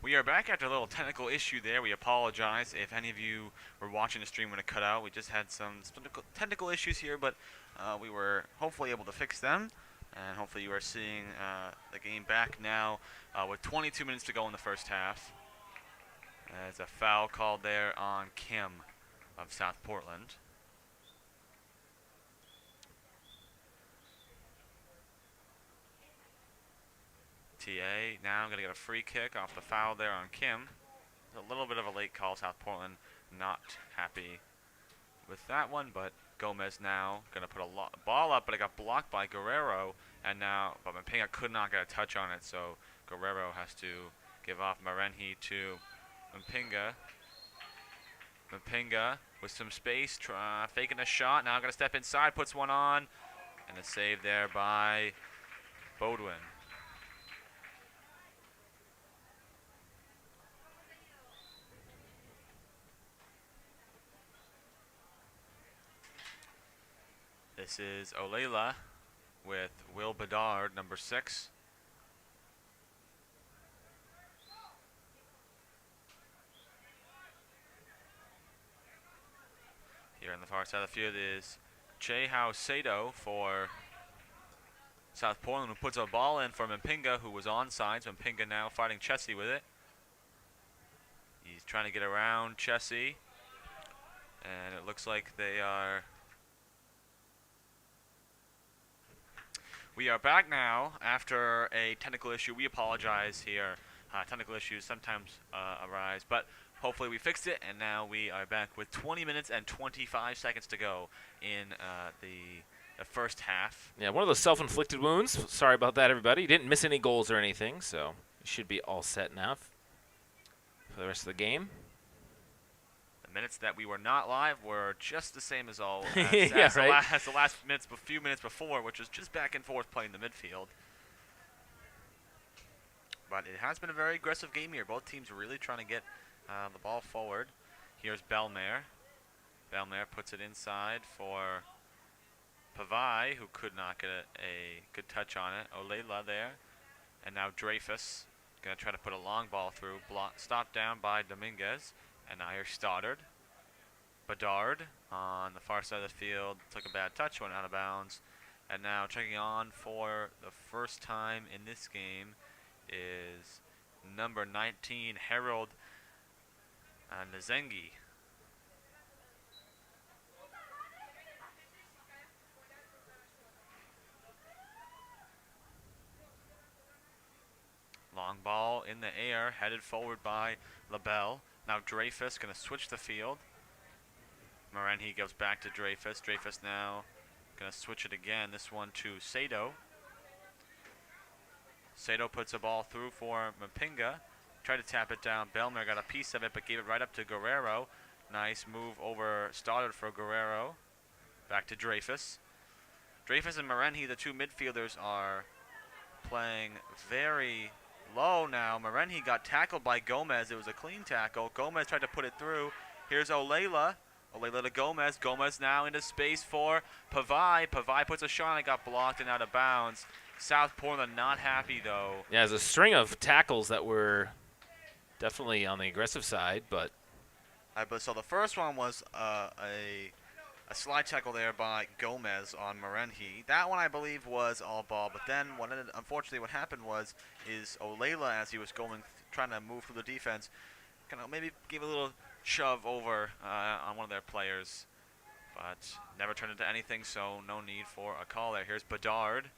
We are back after a little technical issue there. We apologize if any of you were watching the stream when it cut out. We just had some technical issues here, but we were hopefully able to fix them. And hopefully you are seeing the game back now with 22 minutes to go in the first half. There's a foul called there on Kim of South Portland. TA now going to get a free kick off the foul there on Kim. A little bit of a late call. South Portland not happy with that one, but Gomez now going to put a ball up, but it got blocked by Guerrero, and now but Mpinga could not get a touch on it, so Guerrero has to give off Marenhi to Mpinga. Mpinga with some space, faking a shot, now going to step inside, puts one on, and a save there by Bodwin. This is Olela with Will Bedard, number 6. Here on the far side of the field is Chehao Sato for South Portland, who puts a ball in for Mpinga, who was onside. So Mpinga now fighting Chessie with it. He's trying to get around Chessie, and it looks like they are... We are back now after a technical issue. We apologize here. Technical issues sometimes arise, but hopefully we fixed it, and now we are back with 20 minutes and 25 seconds to go in the first half. Yeah, one of those self-inflicted wounds. Sorry about that, everybody. You didn't miss any goals or anything, so you should be all set now for the rest of the game. The minutes that we were not live were just the same as all yeah, right. as the last few minutes before, which was just back and forth playing the midfield. But it has been a very aggressive game here. Both teams really trying to get the ball forward. Here's Belmer. Belmer puts it inside for Pavai, who could not get a good touch on it. Olela there. And now Dreyfus going to try to put a long ball through. Stopped down by Dominguez. And now here's Stoddard. Bedard on the far side of the field. Took a bad touch, went out of bounds. And now checking on for the first time in this game is number 19, Harold Nzengi. Long ball in the air, headed forward by LaBelle. Now Dreyfus going to switch the field. Marenhi goes back to Dreyfus. Dreyfus now going to switch it again. This one to Sato. Sato puts a ball through for Mpinga. Tried to tap it down. Belmer got a piece of it, but gave it right up to Guerrero. Nice move over Stoddard for Guerrero. Back to Dreyfus. Dreyfus and Marenhi, the two midfielders, are playing very low now. Marenhi got tackled by Gomez. It was a clean tackle. Gomez tried to put it through. Here's Olela. Olela to Gomez. Gomez now into space for Pavai. Pavai puts a shot and it got blocked and out of bounds. South Portland not happy, though. Yeah, there's a string of tackles that were definitely on the aggressive side, but... So the first one was a slide tackle there by Gomez on Marenhi. That one, I believe, was all ball. But then, unfortunately, what happened is Olela, as he was trying to move through the defense, kind of maybe gave a little shove over on one of their players, but never turned into anything. So no need for a call there. Here's Bedard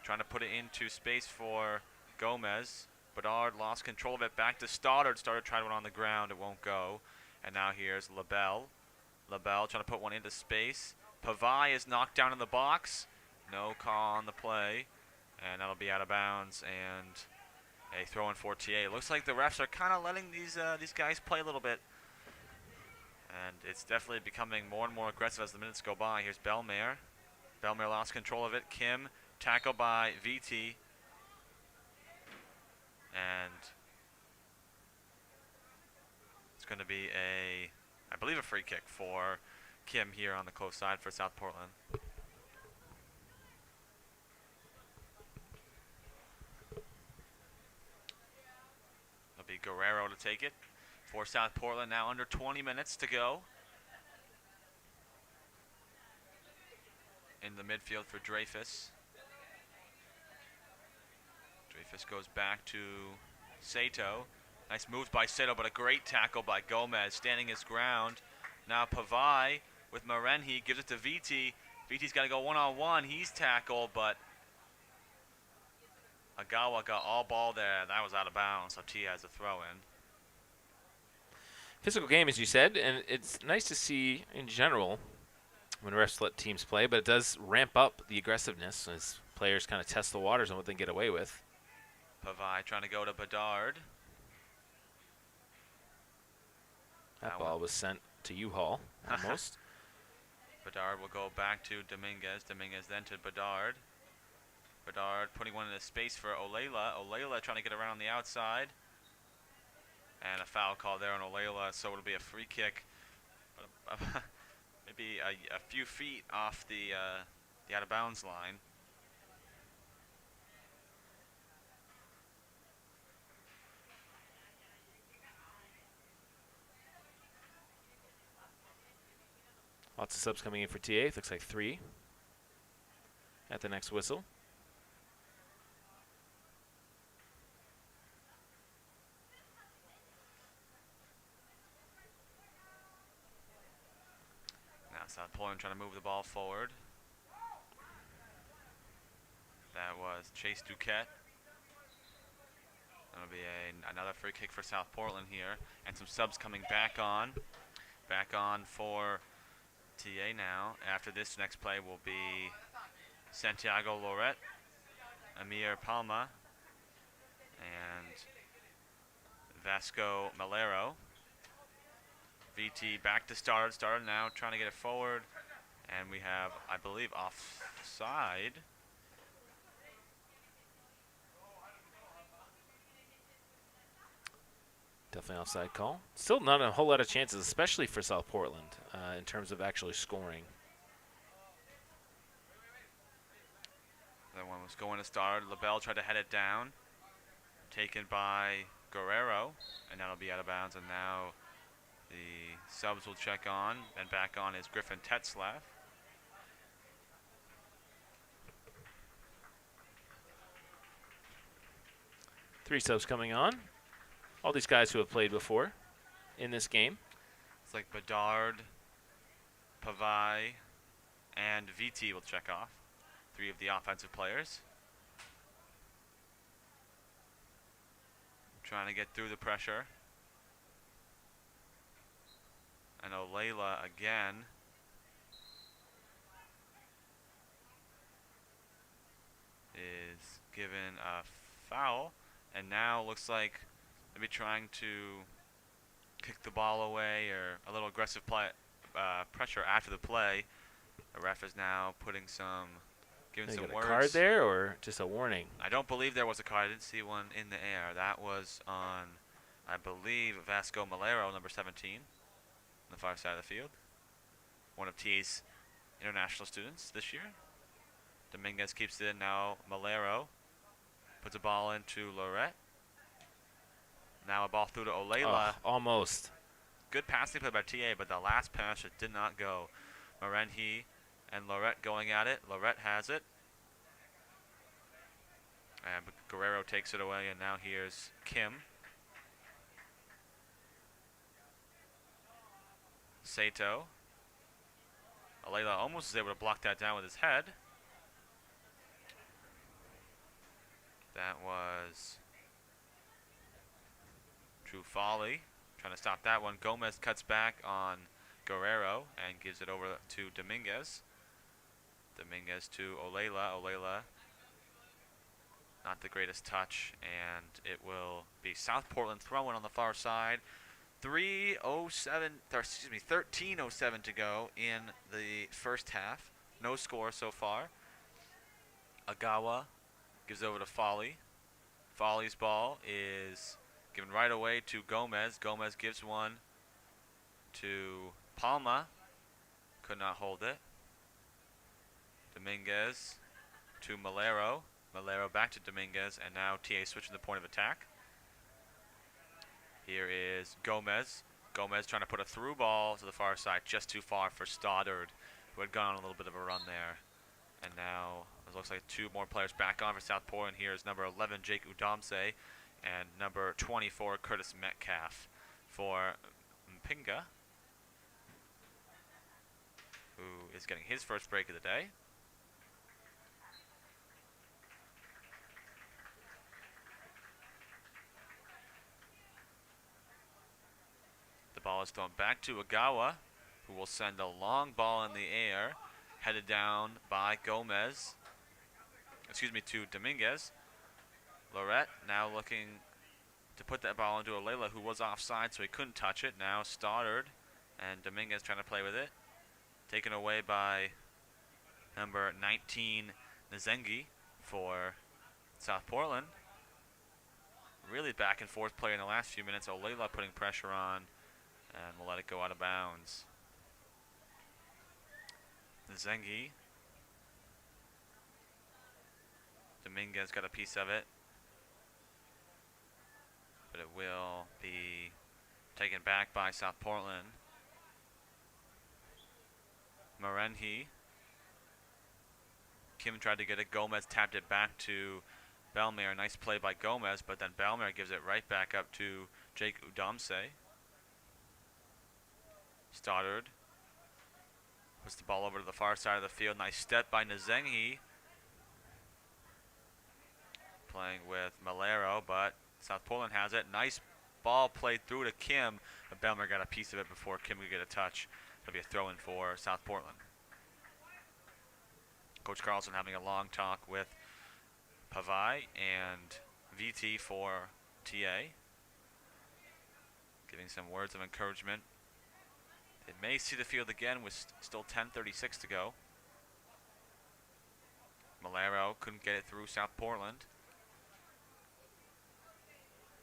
trying to put it into space for Gomez. Bedard lost control of it. Back to Stoddard. Stoddard tried one on the ground. It won't go. And now here's LaBelle. LaBelle trying to put one into space. Pavai is knocked down in the box. No call on the play. And that'll be out of bounds. And a throw in for TA. Looks like the refs are kind of letting these guys play a little bit. And it's definitely becoming more and more aggressive as the minutes go by. Here's Belmer. Belmer lost control of it. Kim, tackled by VT. And it's going to be I believe a free kick for Kim here on the close side for South Portland. It'll be Guerrero to take it for South Portland. Now under 20 minutes to go. In the midfield for Dreyfus. Dreyfus goes back to Sato. Nice moves by Sato, but a great tackle by Gomez, standing his ground. Now Pavai with Marenhi gives it to VT. VT's got to go one-on-one. He's tackled, but Agawa got all ball there. That was out of bounds, so T has a throw in. Physical game, as you said, and it's nice to see in general when refs let teams play, but it does ramp up the aggressiveness as players kind of test the waters on what they can get away with. Pavai trying to go to Bedard. That ball was sent to U-Haul, almost. Bedard will go back to Dominguez. Dominguez then to Bedard. Bedard putting one in the space for Olela. Olela trying to get around the outside. And a foul call there on Olela, so it'll be a free kick. Maybe a few feet off the out-of-bounds line. Lots of subs coming in for TA. It looks like 3 at the next whistle. Now South Portland trying to move the ball forward. That was Chase Duquette. That'll be another free kick for South Portland here. And some subs coming back on. Back on for TA now. After this next play will be Santiago Loret, Amir Palma, and Vasco Malero. VT back to start. Started now, trying to get it forward. And we have, I believe, offside. Definitely offside call. Still not a whole lot of chances, especially for South Portland, in terms of actually scoring. That one was going to start. LaBelle tried to head it down. Taken by Guerrero. And that'll be out of bounds. And now the subs will check on. And back on is Griffin Tetzlaff. Three subs coming on. All these guys who have played before in this game. It's like Bedard, Pavai, and VT will check off. 3 of the offensive players. Trying to get through the pressure. And Olela again. Is given a foul. And now looks like maybe trying to kick the ball away or a little aggressive play, pressure after the play. The ref is now putting giving some words. A card there or just a warning? I don't believe there was a card. I didn't see one in the air. That was on, I believe, Vasco Malero, number 17, on the far side of the field. One of TA's international students this year. Dominguez keeps it in now. Malero puts a ball into Loret. Now a ball through to Olela. Oh, almost. Good passing play by TA, but the last pass just did not go. Marenhi and Loret going at it. Loret has it. And Guerrero takes it away, and now here's Kim. Sato. Olela almost is able to block that down with his head. That was True Folly. Trying to stop that one. Gomez cuts back on Guerrero and gives it over to Dominguez. Dominguez to Olela. Olela, not the greatest touch, and it will be South Portland throwing on the far side. 13:07 to go in the first half. No score so far. Agawa gives over to Folly. Folly's ball is given right away to Gomez. Gomez gives one to Palma. Could not hold it. Dominguez to Malero. Malero back to Dominguez, and now TA switching the point of attack. Here is Gomez. Gomez trying to put a through ball to the far side, just too far for Stoddard, who had gone on a little bit of a run there. And now it looks like two more players back on for South Portland. Here is number 11, Jake Udomse, and number 24, Curtis Metcalf for Mpinga, who is getting his first break of the day. The ball is thrown back to Agawa, who will send a long ball in the air, headed down by Gomez. Excuse me, to Dominguez. Lorette now looking to put that ball into Olela, who was offside, so he couldn't touch it. Now Stoddard and Dominguez trying to play with it. Taken away by number 19, Nzengi for South Portland. Really back and forth play in the last few minutes. Olela putting pressure on, and we'll let it go out of bounds. Nzengi. Dominguez got a piece of it, but it will be taken back by South Portland. Marenhi. Kim tried to get it. Gomez tapped it back to Belmere. Nice play by Gomez, but then Belmere gives it right back up to Jake Udomse. Stoddard puts the ball over to the far side of the field. Nice step by Nzengi. Playing with Malero, but South Portland has it. Nice ball played through to Kim, but Belmere got a piece of it before Kim could get a touch. It'll be a throw-in for South Portland. Coach Carlson having a long talk with Pavai and VT for TA. Giving some words of encouragement. They may see the field again with still 10:36 to go. Malero couldn't get it through South Portland.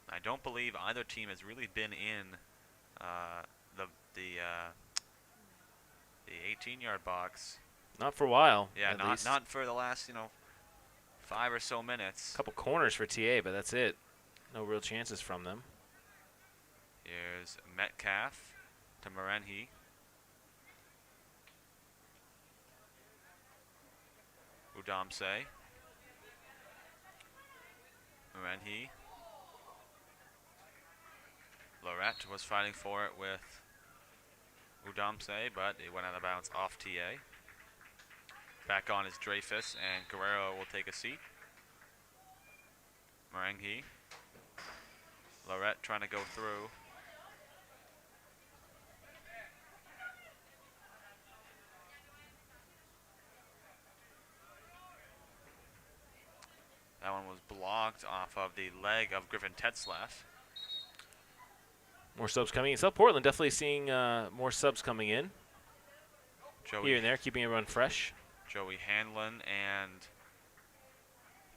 I don't believe either team has really been in the 18-yard box. Not for a while. Yeah, not for the last 5 or so minutes. A couple corners for TA, but that's it. No real chances from them. Here's Metcalf to Marenhi. Udomse. Marenhi. Lorette was fighting for it with Udomse, but it went out of bounds off TA. Back on is Dreyfus, and Guerrero will take a seat. Marenhi. Lorette trying to go through. That one was blocked off of the leg of Griffin Tetzlaff. More subs coming in. South Portland definitely seeing more subs coming in. Here and there, keeping everyone fresh. Joey Hanlon and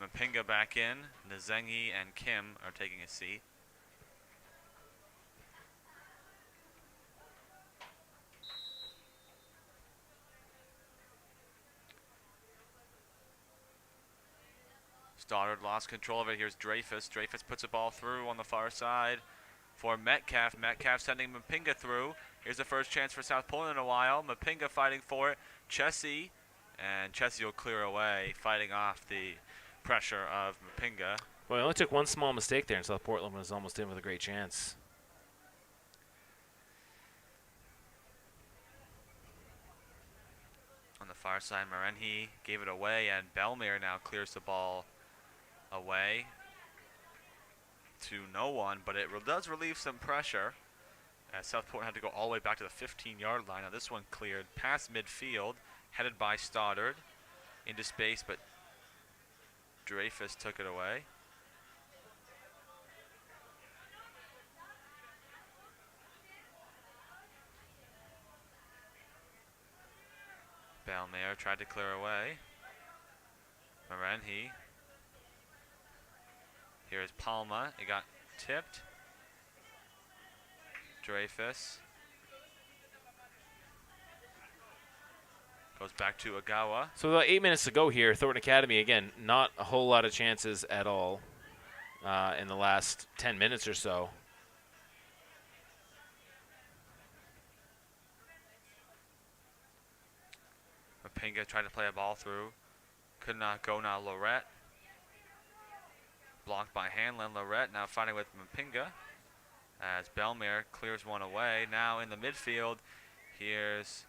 Mpinga back in. Nzengi and Kim are taking a seat. Stoddard lost control of it. Here's Dreyfus. Dreyfus puts a ball through on the far side for Metcalf. Metcalf sending Mpinga through. Here's the first chance for South Portland in a while. Mpinga fighting for it. Chessie. And Chessie will clear away, fighting off the pressure of Mpinga. Well, it only took one small mistake there, and South Portland was almost in with a great chance. On the far side, Marenhi gave it away, and Belmere now clears the ball away to no one, but it does relieve some pressure as South Portland had to go all the way back to the 15-yard line. Now this one cleared past midfield, headed by Stoddard into space, but Dreyfus took it away. Belmere tried to clear away. Marenhi. Here's Palma. It got tipped. Dreyfus. Goes back to Agawa. So about 8 minutes to go here. Thornton Academy, again, not a whole lot of chances at all in the last 10 minutes or so. Mapinga tried to play a ball through. Could not go now. Lorette. Blocked by Hanlon. Lorette now fighting with Mapinga as Belmere clears one away. Now in the midfield, here's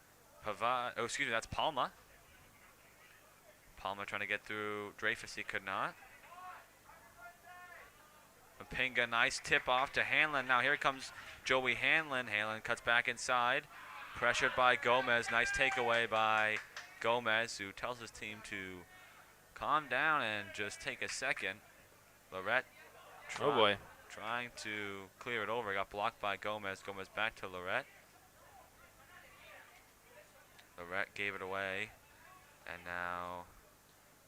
Pavad. Oh, excuse me, that's Palma. Palma trying to get through Dreyfus. He could not. Mapinga, nice tip off to Hanlon. Now here comes Joey Hanlon. Hanlon cuts back inside. Pressured by Gomez. Nice takeaway by Gomez, who tells his team to calm down and just take a second. Lorette trying to clear it over. Got blocked by Gomez. Gomez back to Lorette. Lorette gave it away. And now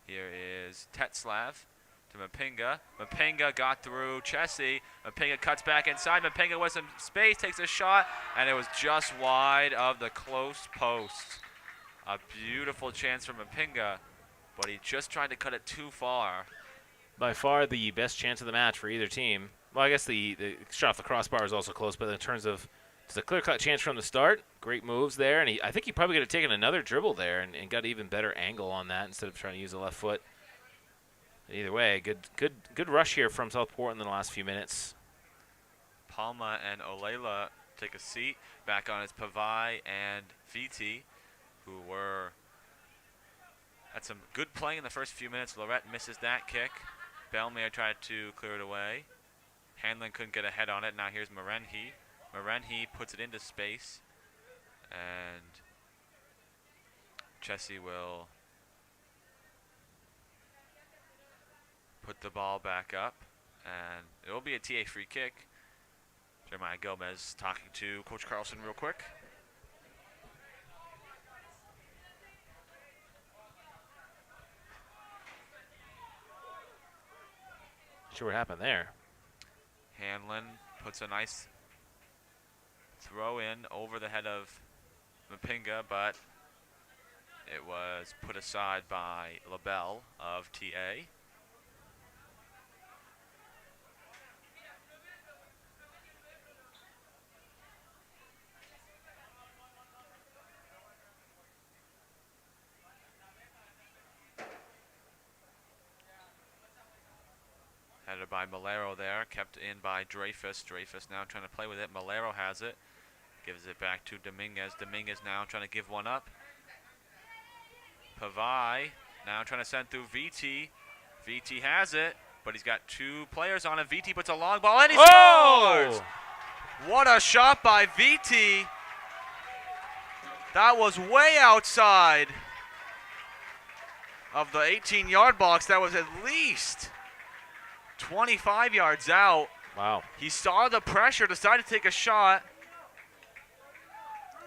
here is Tetzlav to Mapinga. Mapinga got through Chessie. Mapinga cuts back inside. Mapinga with some space, takes a shot, and it was just wide of the close post. A beautiful chance from Mapinga, but he just tried to cut it too far. By far the best chance of the match for either team. Well, I guess the shot off the crossbar is also close, but in terms of it's a clear-cut chance from the start. Great moves there, and I think he probably could have taken another dribble there and got an even better angle on that instead of trying to use the left foot. Either way, good rush here from South Portland in the last few minutes. Palma and Olela take a seat. Back on is Pavai and Viti, who had some good playing in the first few minutes. Lorette misses that kick. Belmere tried to clear it away. Hanlon couldn't get a head on it. Now here's Marenhi. Marenhi puts it into space. And Chessie will put the ball back up. And it will be a TA free kick. Jeremiah Gomez talking to Coach Carlson real quick. Sure what happened there. Hanlon puts a nice throw in over the head of Mapinga, but it was put aside by LaBelle of TA. Headed by Malero there, kept in by Dreyfus. Dreyfus now trying to play with it. Malero has it. Gives it back to Dominguez. Dominguez now trying to give one up. Pavai now trying to send through VT. VT has it, but he's got two players on it. VT puts a long ball and he scores! What a shot by VT. That was way outside of the 18-yard box. That was at least 25 yards out. Wow. He saw the pressure, decided to take a shot.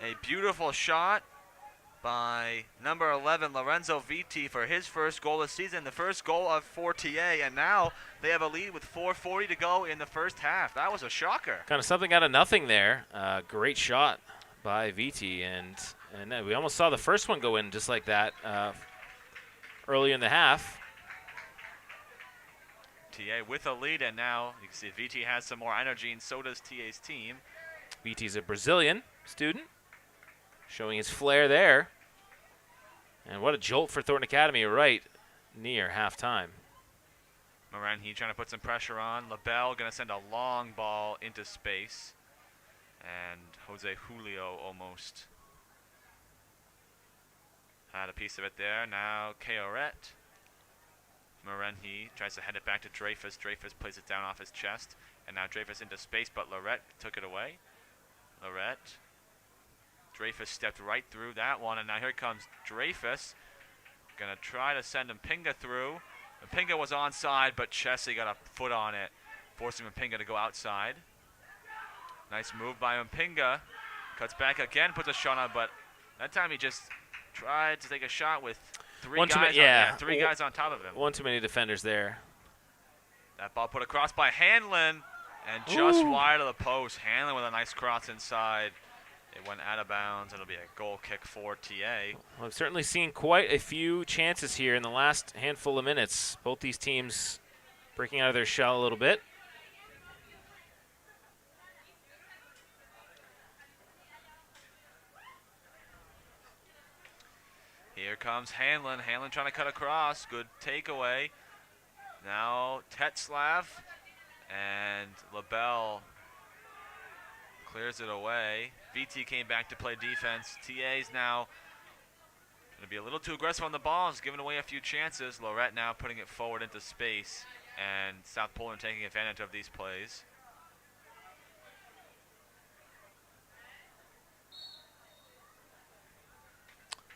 A beautiful shot by number 11, Lorenzo Viti, for his first goal of the season, the first goal for TA, and now they have a lead with 4:40 to go in the first half. That was a shocker. Kind of something out of nothing there. Great shot by Viti, and we almost saw the first one go in just like that early in the half. TA with a lead, and now you can see VT has some more energy, and so does TA's team. VT's a Brazilian student, showing his flair there. And what a jolt for Thornton Academy right near halftime. Marenhi trying to put some pressure on. LaBelle going to send a long ball into space. And Jose Julio almost had a piece of it there. Now Keoret. Marenhi tries to head it back to Dreyfus. Dreyfus plays it down off his chest. And now Dreyfus into space, but Lorette took it away. Lorette. Dreyfus stepped right through that one, and now here comes Dreyfus. Gonna try to send Mapinga through. Mapinga was onside, but Chessie got a foot on it, forcing Mapinga to go outside. Nice move by Mapinga. Cuts back again, puts a shot on, but that time he just tried to take a shot with three guys on top of him. One too many defenders there. That ball put across by Hanlon, and just wide of the post. Hanlon with a nice cross inside. It went out of bounds. It'll be a goal kick for TA. Well, I've certainly seen quite a few chances here in the last handful of minutes. Both these teams breaking out of their shell a little bit. Here comes Hanlon. Hanlon trying to cut across. Good takeaway. Now Tetzlav and LaBelle clears it away. VT came back to play defense. TA's now going to be a little too aggressive on the ball. He's giving away a few chances. Lorette now putting it forward into space. And South Poland taking advantage of these plays.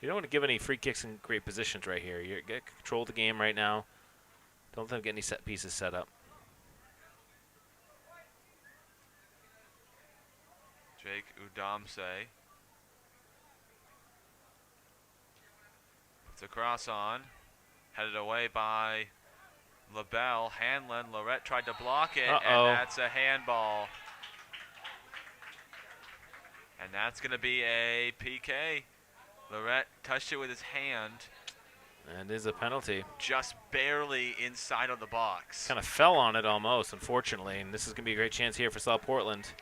You don't want to give any free kicks in great positions right here. You get control of the game right now. Don't let them get any set pieces set up. Jake Udamse puts a cross on. Headed away by LaBelle. Hanlon. Lorette tried to block it, and that's a handball. And that's going to be a PK. Lorette touched it with his hand. And is a penalty. Just barely inside of the box. Kind of fell on it almost, unfortunately. And this is going to be a great chance here for South Portland.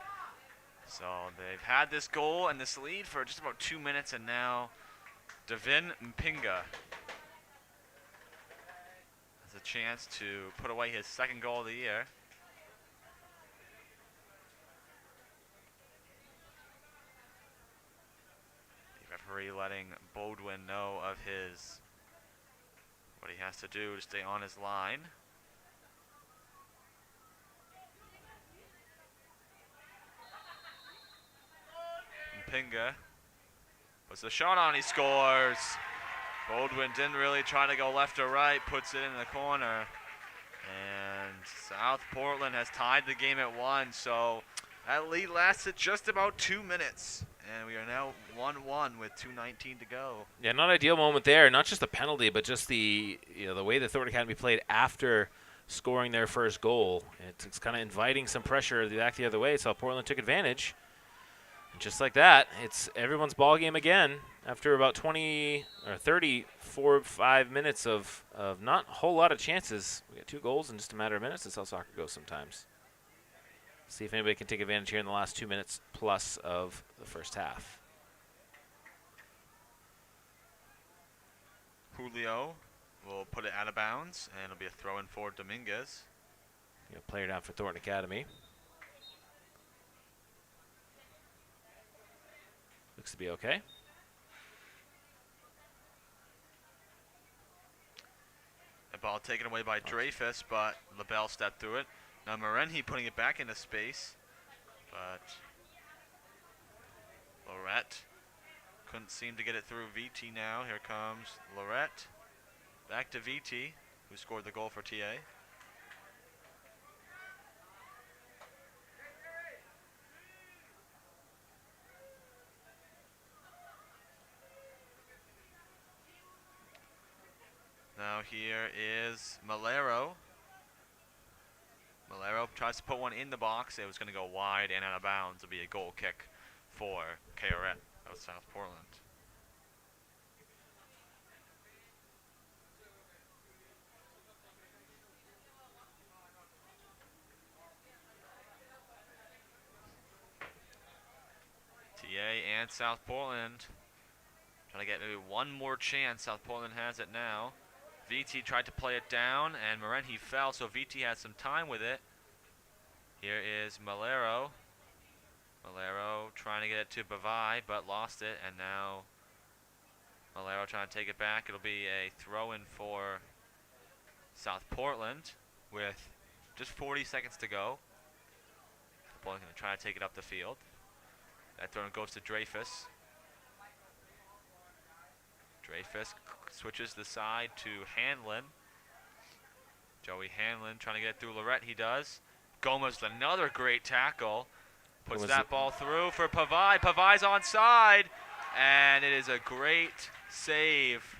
So they've had this goal and this lead for just about 2 minutes, and now Devin Mpinga has a chance to put away his second goal of the year. Referee letting Bodwin know of what he has to do to stay on his line. Mpinga puts the shot on, he scores. Bodwin didn't really try to go left or right, puts it in the corner. And South Portland has tied the game at 1, so that lead lasted just about 2 minutes. And we are now 1-1 with 2:19 to go. Yeah, not ideal moment there. Not just the penalty, but just the way the Thornton Academy played after scoring their first goal. It's kind of inviting some pressure back the other way. So Portland took advantage. And just like that, it's everyone's ball game again after about 5 minutes of not a whole lot of chances. We got 2 goals in just a matter of minutes. That's how soccer goes sometimes. See if anybody can take advantage here in the last 2 minutes plus of the first half. Julio will put it out of bounds, and it'll be a throw-in for Dominguez. Player down for Thornton Academy. Looks to be okay. The ball taken away by Dreyfus, but LaBelle stepped through it. Now Morenhi putting it back into space, but Lorette couldn't seem to get it through VT now. Here comes Lorette. Back to VT, who scored the goal for TA. Now here is Malero. Malero tries to put one in the box. It was going to go wide and out of bounds. It'll be a goal kick for KRF of South Portland. TA and South Portland trying to get maybe one more chance. South Portland has it now. VT tried to play it down, and Morenhi fell, so VT had some time with it. Here is Malero. Malero trying to get it to Bavai, but lost it, and now Malero trying to take it back. It'll be a throw-in for South Portland with just 40 seconds to go. Portland going to try to take it up the field. That throw goes to Dreyfus. Dreyfus switches the side to Hanlon. Joey Hanlon trying to get through Lorette. He does. Gomez with another great tackle. Puts that ball through for Pavai. Pavai's onside. And it is a great save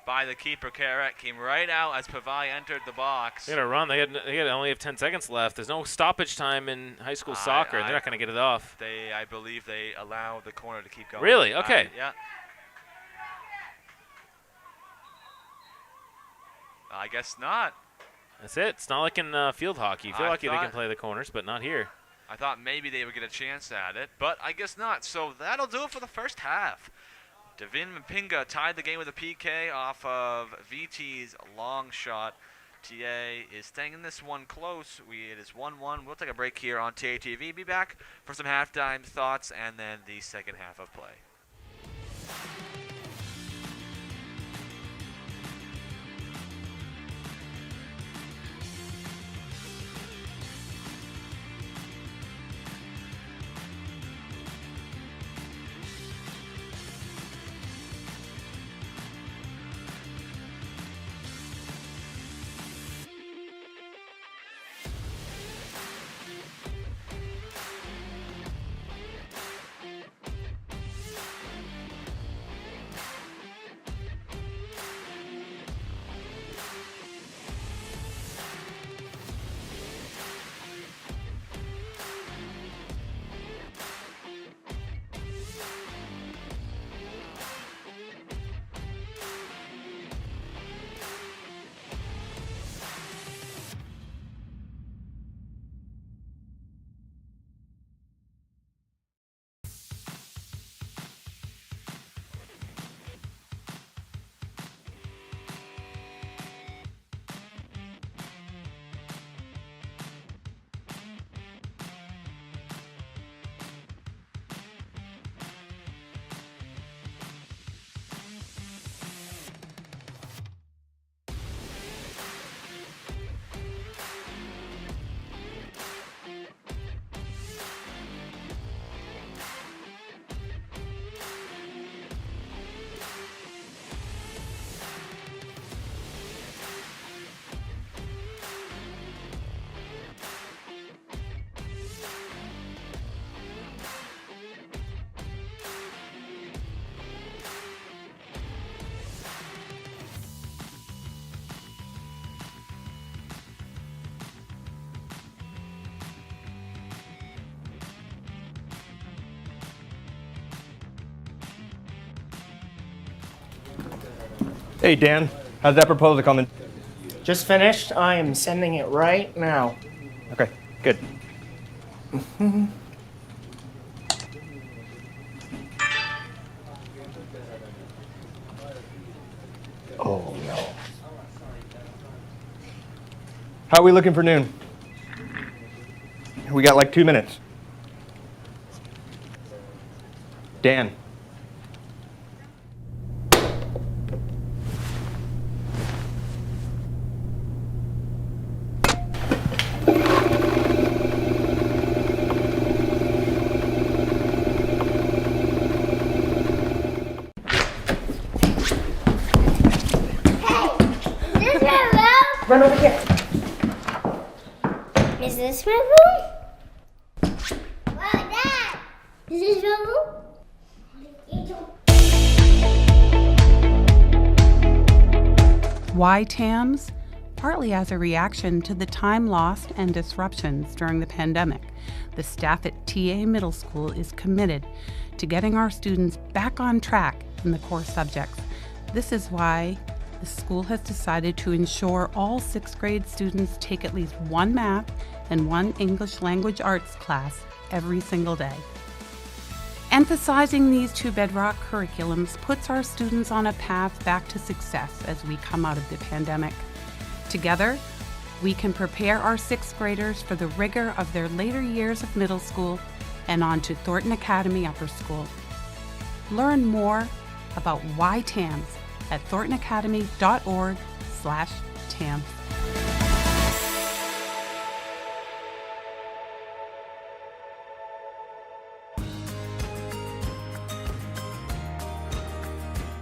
by the keeper. Carrot came right out as Pavai entered the box. They got to run. They only have 10 seconds left. There's no stoppage time in high school soccer. They're not going to get it off. I believe they allow the corner to keep going. Really? Okay. Yeah. I guess not. That's it. It's not like in field hockey. Field hockey, they can play the corners, but not here. I thought maybe they would get a chance at it, but I guess not. So that'll do it for the first half. Devin Mpinga tied the game with a PK off of VT's long shot. TA is staying in this one close. It is 1-1. We'll take a break here on TA TV. Be back for some halftime thoughts and then the second half of play. Hey, Dan, how's that proposal coming? Just finished. I am sending it right now. Okay, good. Oh, no. How are we looking for noon? We got like 2 minutes. Dan. Run over here. Is this my room? Wow, Dad! Is this your room? Why TAMS? Partly as a reaction to the time lost and disruptions during the pandemic, the staff at TA Middle School is committed to getting our students back on track in the core subjects. This is why the school has decided to ensure all 6th grade students take at least one math and one English language arts class every single day. Emphasizing these two bedrock curriculums puts our students on a path back to success as we come out of the pandemic. Together, we can prepare our 6th graders for the rigor of their later years of middle school and on to Thornton Academy Upper School. Learn more about why TAMS at thorntonacademy.org/TAMS.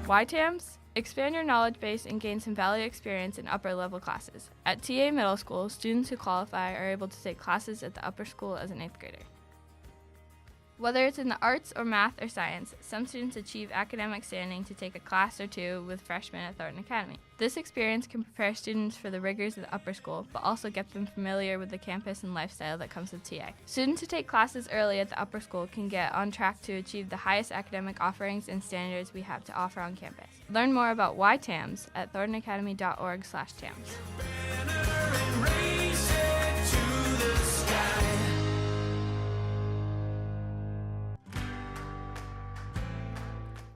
YTAMS? Expand your knowledge base and gain some valuable experience in upper level classes. At TA Middle School, students who qualify are able to take classes at the upper school as an 8th grader. Whether it's in the arts or math or science, some students achieve academic standing to take a class or two with freshmen at Thornton Academy. This experience can prepare students for the rigors of the upper school, but also get them familiar with the campus and lifestyle that comes with TA. Students who take classes early at the upper school can get on track to achieve the highest academic offerings and standards we have to offer on campus. Learn more about why TAMS at thorntonacademy.org/TAMS.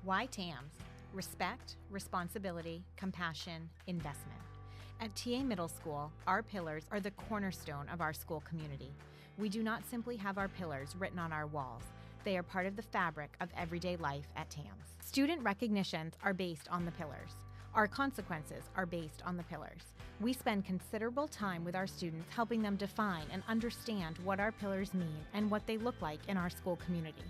Why TAMS? Respect, responsibility, compassion, investment. At TA Middle School, our pillars are the cornerstone of our school community. We do not simply have our pillars written on our walls. They are part of the fabric of everyday life at TAMS. Student recognitions are based on the pillars. Our consequences are based on the pillars. We spend considerable time with our students helping them define and understand what our pillars mean and what they look like in our school community.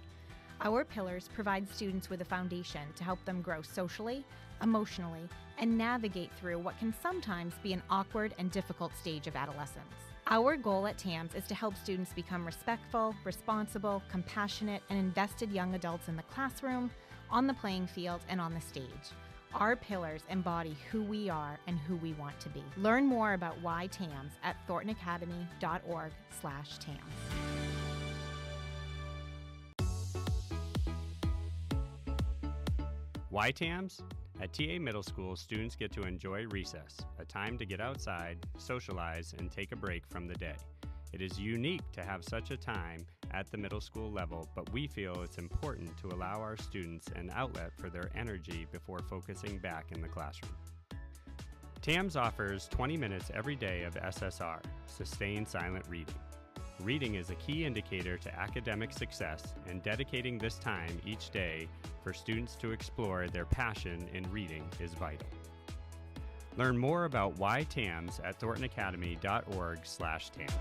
Our pillars provide students with a foundation to help them grow socially, emotionally, and navigate through what can sometimes be an awkward and difficult stage of adolescence. Our goal at TAMS is to help students become respectful, responsible, compassionate, and invested young adults in the classroom, on the playing field, and on the stage. Our pillars embody who we are and who we want to be. Learn more about why TAMS at thorntonacademy.org/TAMS. Why TAMS? At TA Middle School, students get to enjoy recess, a time to get outside, socialize, and take a break from the day. It is unique to have such a time at the middle school level, but we feel it's important to allow our students an outlet for their energy before focusing back in the classroom. TAMS offers 20 minutes every day of SSR, Sustained Silent Reading. Reading is a key indicator to academic success, and dedicating this time each day for students to explore their passion in reading is vital. Learn more about why TAMS at thorntonacademy.org/TAMS.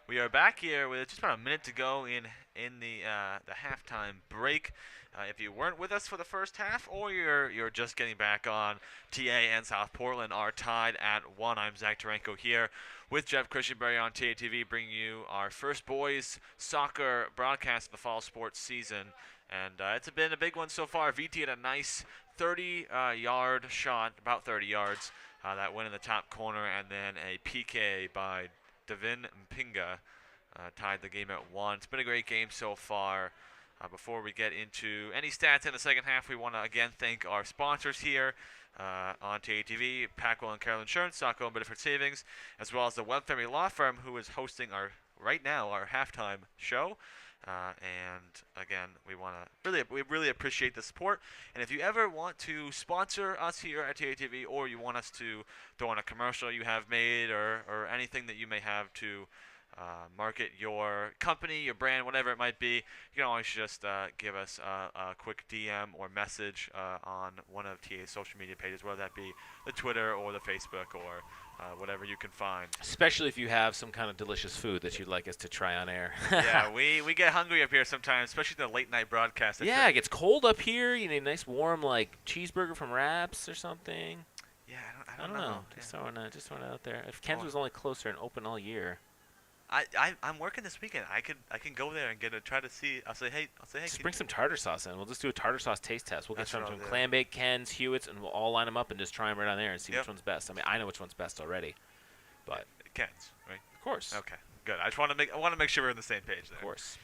We are back here with just about a minute to go in the halftime break. If you weren't with us for the first half, or you're just getting back on, TA and South Portland are tied at 1. I'm Zach Tarenko here with Jeff Cushenberry on TA TV, bringing you our first boys soccer broadcast of the fall sports season. And it's been a big one so far. VT had a nice 30-yard shot, about 30 yards, that went in the top corner, and then a PK by Devin Mpinga tied the game at 1. It's been a great game so far. Before we get into any stats in the second half, we want to again thank our sponsors here on TATV, Packwell and Carroll Insurance, Saco and Bedford Savings, as well as the Webb Family Law Firm, who is hosting our halftime show. And again, we really appreciate the support. And if you ever want to sponsor us here at TATV, or you want us to throw in a commercial you have made, or anything that you may have to market your company, your brand, whatever it might be, you can always just give us a quick DM or message on one of TA's social media pages, whether that be the Twitter or the Facebook or whatever you can find. Especially if you have some kind of delicious food that you'd like us to try on air. Yeah, we get hungry up here sometimes, especially the late night broadcast. Yeah, it gets cold up here. You need a nice warm cheeseburger from Raps or something. Yeah, I don't don't know. Yeah. Just throwing it out there. If Ken's was only closer and open all year. I'm working this weekend. I can go there and try to see. I'll say hey. Just bring some tartar sauce in. We'll just do a tartar sauce taste test. We'll get some I'll do. clam bake, Ken's, Hewitt's, and we'll all line them up and just try them right on there and see which one's best. I mean, I know which one's best already, but Ken's, right? Of course. Okay, good. I want to make sure we're on the same page there. Of course.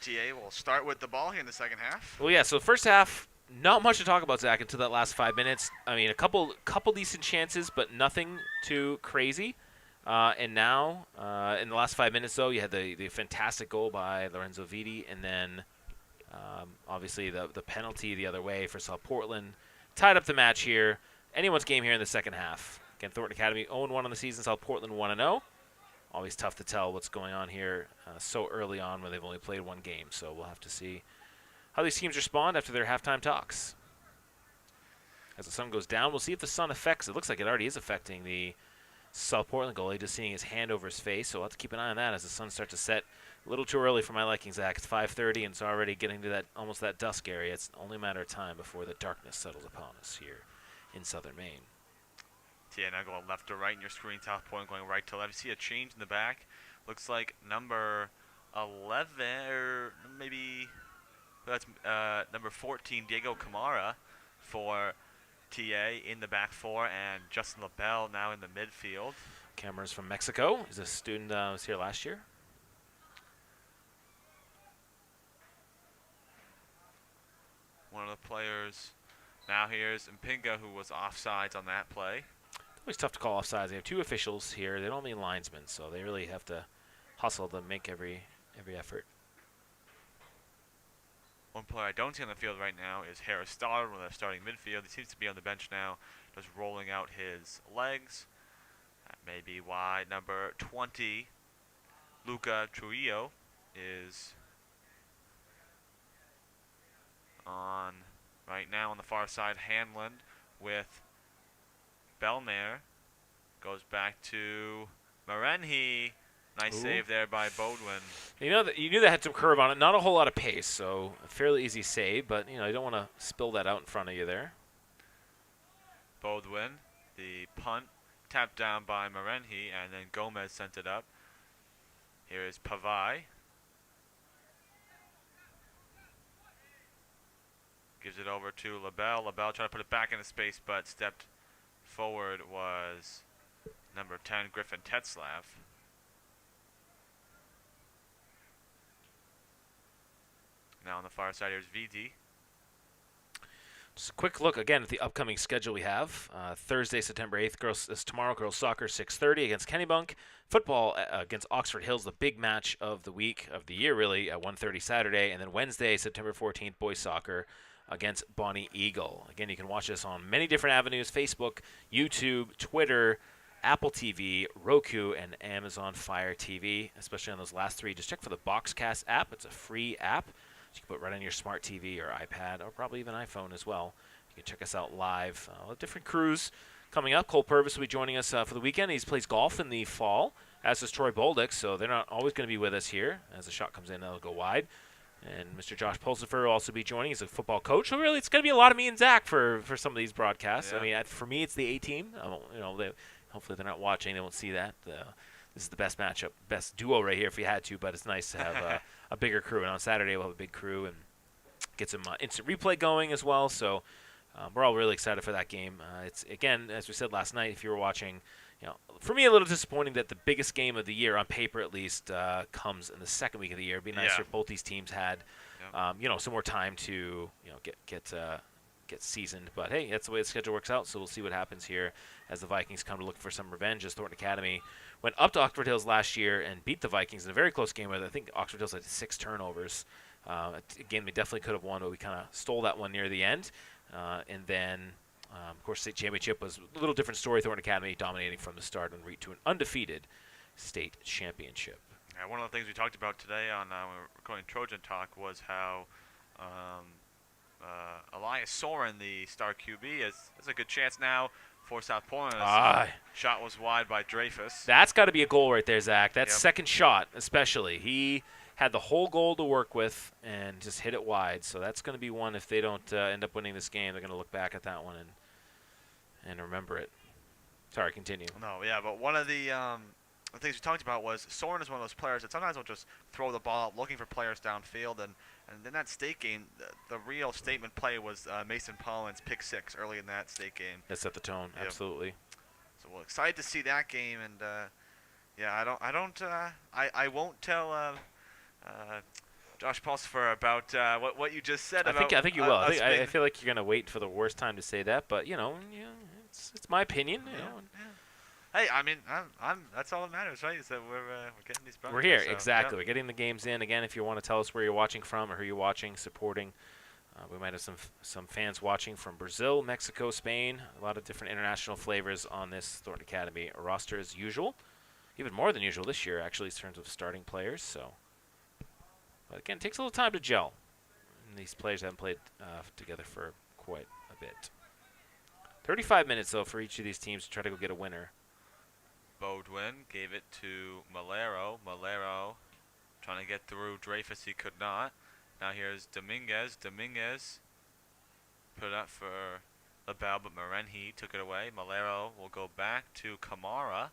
TA will start with the ball here in the second half. Well, yeah. So first half, not much to talk about, Zach, until that last 5 minutes. I mean, a couple decent chances, but nothing too crazy. And now, in the last 5 minutes, though, you had the fantastic goal by Lorenzo Vitti, and then obviously the penalty the other way for South Portland. Tied up the match here. Anyone's game here in the second half. Again, Thornton Academy 0-1 on the season, South Portland 1-0. Always tough to tell what's going on here so early on when they've only played one game. So we'll have to see how these teams respond after their halftime talks. As the sun goes down, we'll see if the sun affects. It looks like it already is affecting the South Portland goalie, just seeing his hand over his face, so we'll have to keep an eye on that as the sun starts to set. A little too early for my liking, Zach. It's 5:30, and it's already getting to almost that dusk area. It's only a matter of time before the darkness settles upon us here in southern Maine. Yeah, now going left to right in your screen, South Portland going right to left. You see a change in the back. Looks like number 11, or maybe that's number 14, Diego Camara for TA in the back four, and Justin LaBelle now in the midfield. Cameras from Mexico. He's a student was here last year. One of the players now here's Mpinga, who was offsides on that play. Always tough to call offsides. They have two officials here. They don't mean linesmen, so they really have to hustle to make every effort. One player I don't see on the field right now is Harris Stoddard, one of the starting midfield. He seems to be on the bench now, just rolling out his legs. That may be why number 20, Luca Trujillo, is on right now on the far side. Hanlon with Belmare. Goes back to Marenhi. Nice save there by Bodwin. You knew that had some curve on it. Not a whole lot of pace, so a fairly easy save. But you don't want to spill that out in front of you there. Bodwin, the punt tapped down by Marenhi, and then Gomez sent it up. Here is Pavai. Gives it over to LaBelle. LaBelle trying to put it back into space, but stepped forward was number 10, Griffin Tetzlaff. Now on the far side, here's VD. Just a quick look again at the upcoming schedule we have. Thursday, September 8th, is tomorrow. Girls soccer 6:30 against Kennebunk. Football against Oxford Hills, the big match of the week, of the year really, at 1:30 Saturday. And then Wednesday, September 14th, boys soccer against Bonnie Eagle. Again, you can watch this on many different avenues: Facebook, YouTube, Twitter, Apple TV, Roku, and Amazon Fire TV. Especially on those last three, just check for the Boxcast app. It's a free app. You can put right on your smart TV or iPad or probably even iPhone as well. You can check us out live. Different crews coming up. Cole Purvis will be joining us for the weekend. He plays golf in the fall, as does Troy Bolduc, so they're not always going to be with us here. As the shot comes in, they'll go wide. And Mr. Josh Pulsifer will also be joining. He's a football coach. So really, it's going to be a lot of me and Zach for some of these broadcasts. Yeah. I mean, for me, it's the A-team. Hopefully they're not watching. They won't see that. This is the best matchup, best duo right here if we had to, but it's nice to have a bigger crew. And on Saturday, we'll have a big crew and get some instant replay going as well. So we're all really excited for that game. It's, again, as we said last night, if you were watching, for me, a little disappointing that the biggest game of the year, on paper at least, comes in the second week of the year. It'd be nicer if both these teams had some more time to get seasoned. But hey, that's the way the schedule works out. So we'll see what happens here as the Vikings come to look for some revenge. As Thornton Academy went up to Oxford Hills last year and beat the Vikings in a very close game. Where I think Oxford Hills had 6 turnovers. A game they definitely could have won, but we kind of stole that one near the end. And then, of course, state championship was a little different story. Thornton Academy dominating from the start and reached to an undefeated state championship. Yeah, one of the things we talked about today on when we were recording Trojan Talk was how Elias Soren, the star QB, has a good chance now for South Portland. Shot was wide by Dreyfus. That's got to be a goal right there, Zach. That Yep. second shot, especially. He had the whole goal to work with and just hit it wide. So that's going to be one. If they don't end up winning this game, they're going to look back at that one and remember it. Sorry, continue. No, yeah, but one of the things we talked about was Soren is one of those players that sometimes will just throw the ball out looking for players downfield. And in that state game, the real statement play was Mason Pollin's pick 6 early in that state game. That set the tone, Yep. absolutely. So we're excited to see that game. And yeah, I won't tell Josh Pulsifer about what you just said. I think you will. I us feel like you're going to wait for the worst time to say that, but it's my opinion. You know. Hey, I mean, that's all that matters, right? Is that we're getting these. We're here, so, exactly. yeah. We're getting the games in. Again, if you want to tell us where you're watching from or who you're watching, supporting, we might have some fans watching from Brazil, Mexico, Spain. A lot of different international flavors on this Thornton Academy roster as usual. Even more than usual this year, actually, in terms of starting players. So, but again, it takes a little time to gel. And these players haven't played together for quite a bit. 35 minutes, though, for each of these teams to try to go get a winner. Bodwin gave it to Malero. Malero trying to get through Dreyfus. He could not. Now here's Dominguez. Dominguez put it up for LaBelle, but Marenhi took it away. Malero will go back to Kamara.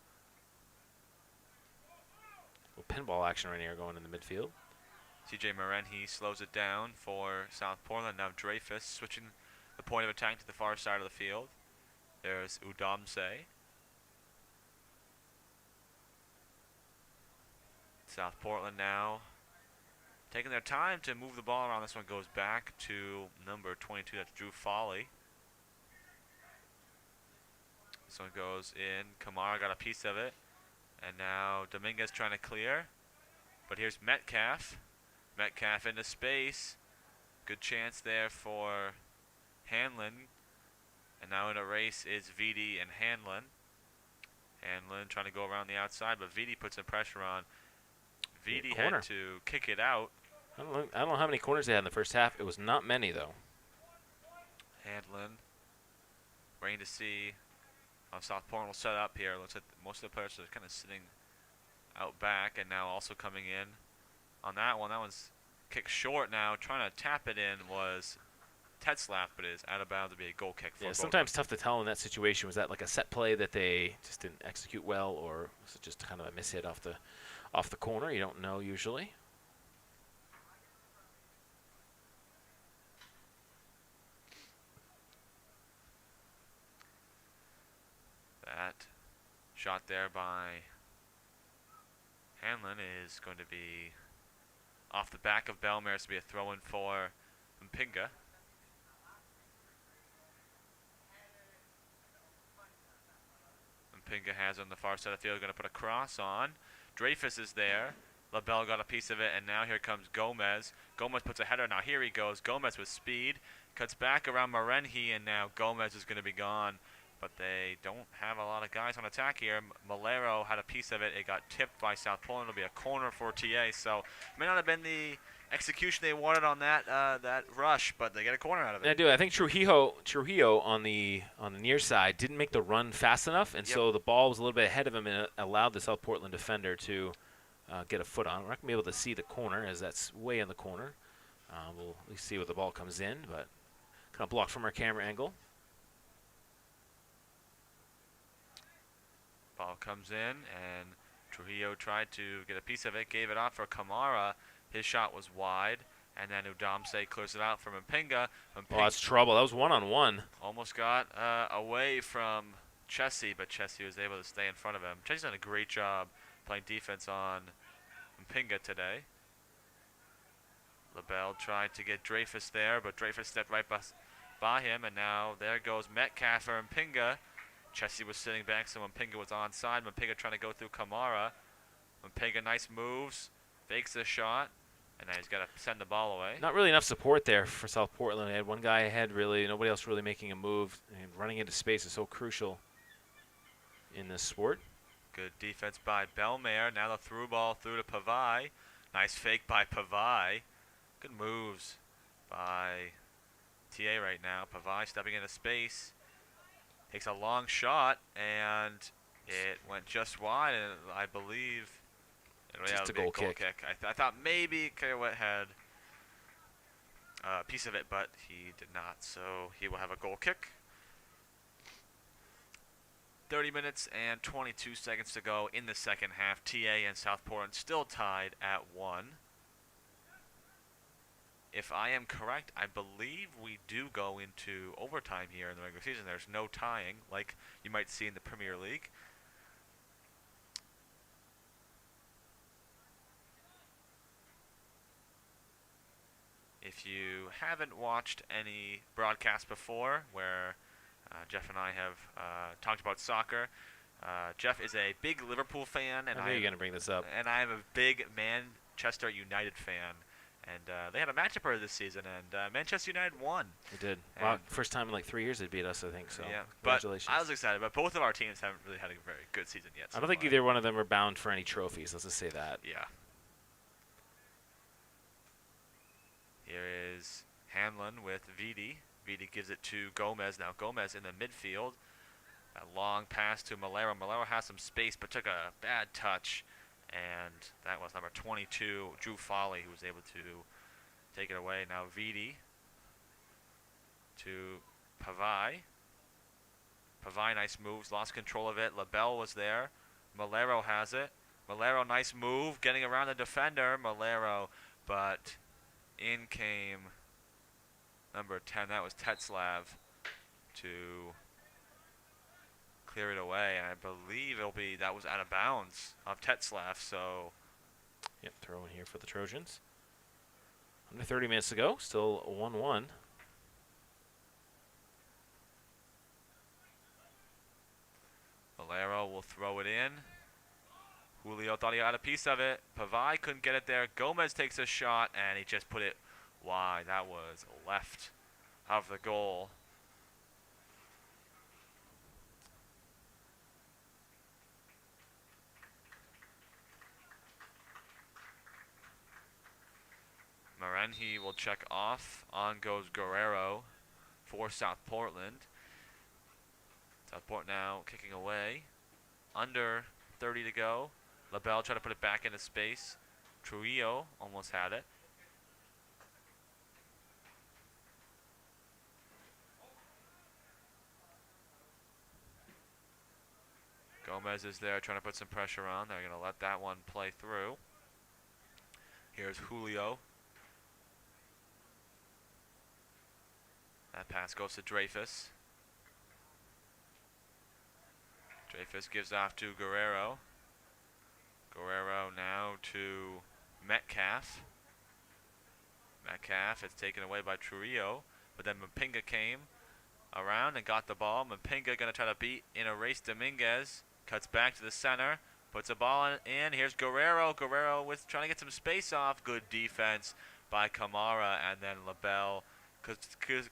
A little pinball action right here going in the midfield. CJ Marenhi slows it down for South Portland. Now Dreyfus switching the point of attack to the far side of the field. There's Udomse. South Portland now taking their time to move the ball around. This one goes back to number 22. That's Drew Foley. This one goes in. Kamara got a piece of it. And now Dominguez trying to clear. But here's Metcalf. Metcalf into space. Good chance there for Hanlon. And now in a race is Vitti and Hanlon. Hanlon trying to go around the outside, but Vitti puts some pressure on. Vitti had to kick it out. I don't know how many corners they had in the first half. It was not many, though. Hanlon waiting to see how South Portland will set up here. Looks like most of the players are kind of sitting out back, and now also coming in on that one. That one's kicked short now. Trying to tap it in was Tetzlaff, but it is out of bounds to be a goal kick for sometimes tough to tell in that situation. Was that like a set play that they just didn't execute well, or was it just kind of a mishit off the corner? You don't know usually. That shot there by Hanlon is going to be off the back of Belmare. To be a throw-in for Mpinga. Mpinga has on the far side of the field, going to put a cross on. Dreyfus is there. LaBelle got a piece of it, and now here comes Gomez. Gomez puts a header. Now here he goes. Gomez with speed. Cuts back around Marenhi, and now Gomez is going to be gone. But they don't have a lot of guys on attack here. Malero had a piece of it. It got tipped by South Portland. It'll be a corner for TA. So it may not have been the execution they wanted on that that rush, but they get a corner out of it. I do. I think Trujillo on the near side didn't make the run fast enough, and so the ball was a little bit ahead of him, and it allowed the South Portland defender to get a foot on. We're not going to be able to see the corner as that's way in the corner. We'll at least see where the ball comes in, but kind of blocked from our camera angle. Ball comes in, and Trujillo tried to get a piece of it, gave it off for Kamara. His shot was wide, and then Udomse clears it out from Mpinga. Oh, that's trouble. That was one-on-one. Almost got away from Chessie, but Chessie was able to stay in front of him. Chessie's done a great job playing defense on Mpinga today. LaBelle tried to get Dreyfus there, but Dreyfus stepped right by him, and now there goes Metcalf for Mpinga. Chessie was sitting back, so Mpinga was onside. Mpinga trying to go through Kamara. Mpinga, nice moves, fakes the shot, and now he's got to send the ball away. Not really enough support there for South Portland. They had one guy ahead, really. Nobody else really making a move. And running into space is so crucial in this sport. Good defense by Belmare. Now the through ball through to Pavai. Nice fake by Pavai. Good moves by TA right now. Pavai stepping into space. Takes a long shot, and it went just wide, and I believe Just a goal kick. I thought maybe Kayawet had a piece of it, but he did not. So he will have a goal kick. 30 minutes and 22 seconds to go in the second half. TA and South Portland still tied at 1. If I am correct, I believe we do go into overtime here in the regular season. There's no tying like you might see in the Premier League. If you haven't watched any broadcasts before where Jeff and I have talked about soccer, Jeff is a big Liverpool fan, and I knew you were going to bring this up. And I'm a big Manchester United fan. And they had a matchup earlier this season, and Manchester United won. They did. Wow, first time in like 3 years they beat us, I think. So yeah, congratulations. But I was excited. But both of our teams haven't really had a very good season yet. I don't think either one of them are bound for any trophies. Let's just say that. Yeah. Here is Hanlon with Vidi. Vidi gives it to Gomez. Now Gomez in the midfield. A long pass to Malero. Malero has some space, but took a bad touch. And that was number 22, Drew Foley, who was able to take it away. Now Vidi to Pavai. Pavai, nice moves, lost control of it. LaBelle was there. Malero has it. Malero, nice move, getting around the defender. Malero, but in came number 10. That was Tetzlav to clear it away, and I believe that was out of bounds of Tetzlav, so yep, throw in here for the Trojans. Under 30 minutes to go, still 1-1. Valero will throw it in. Julio thought he had a piece of it. Pavai couldn't get it there. Gomez takes a shot, and he just put it wide. That was left of the goal. Marenhi will check off. On goes Guerrero for South Portland. South Portland now kicking away. Under 30 to go. LaBelle trying to put it back into space. Trujillo almost had it. Gomez is there trying to put some pressure on. They're going to let that one play through. Here's Julio. That pass goes to Dreyfus. Dreyfus gives off to Guerrero. Guerrero now to Metcalf. Metcalf is taken away by Trujillo. But then Mpinga came around and got the ball. Mpinga going to try to beat in a race Dominguez. Cuts back to the center. Puts the ball in. Here's Guerrero. Guerrero with trying to get some space off. Good defense by Kamara. And then LaBelle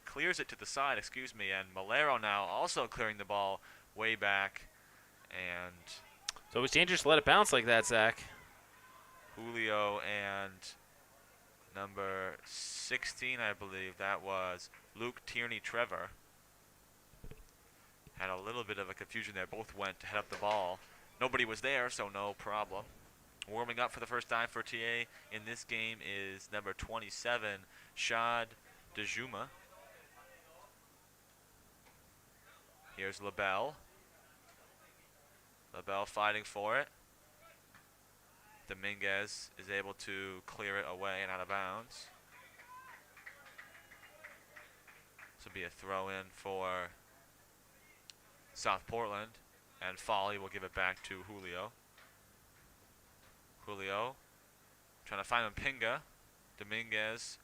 clears it to the side, and Malero now also clearing the ball way back. And so it was dangerous to let it bounce like that, Zach. Julio and number 16, I believe, that was Luke Tierney-Trevor. Had a little bit of a confusion there. Both went to head up the ball. Nobody was there, so no problem. Warming up for the first time for TA in this game is number 27, Shad Dejuma. Here's LaBelle. LaBelle fighting for it. Dominguez is able to clear it away and out of bounds. This will be a throw-in for South Portland, and Foley will give it back to Julio. Julio trying to find Mpinga. Dominguez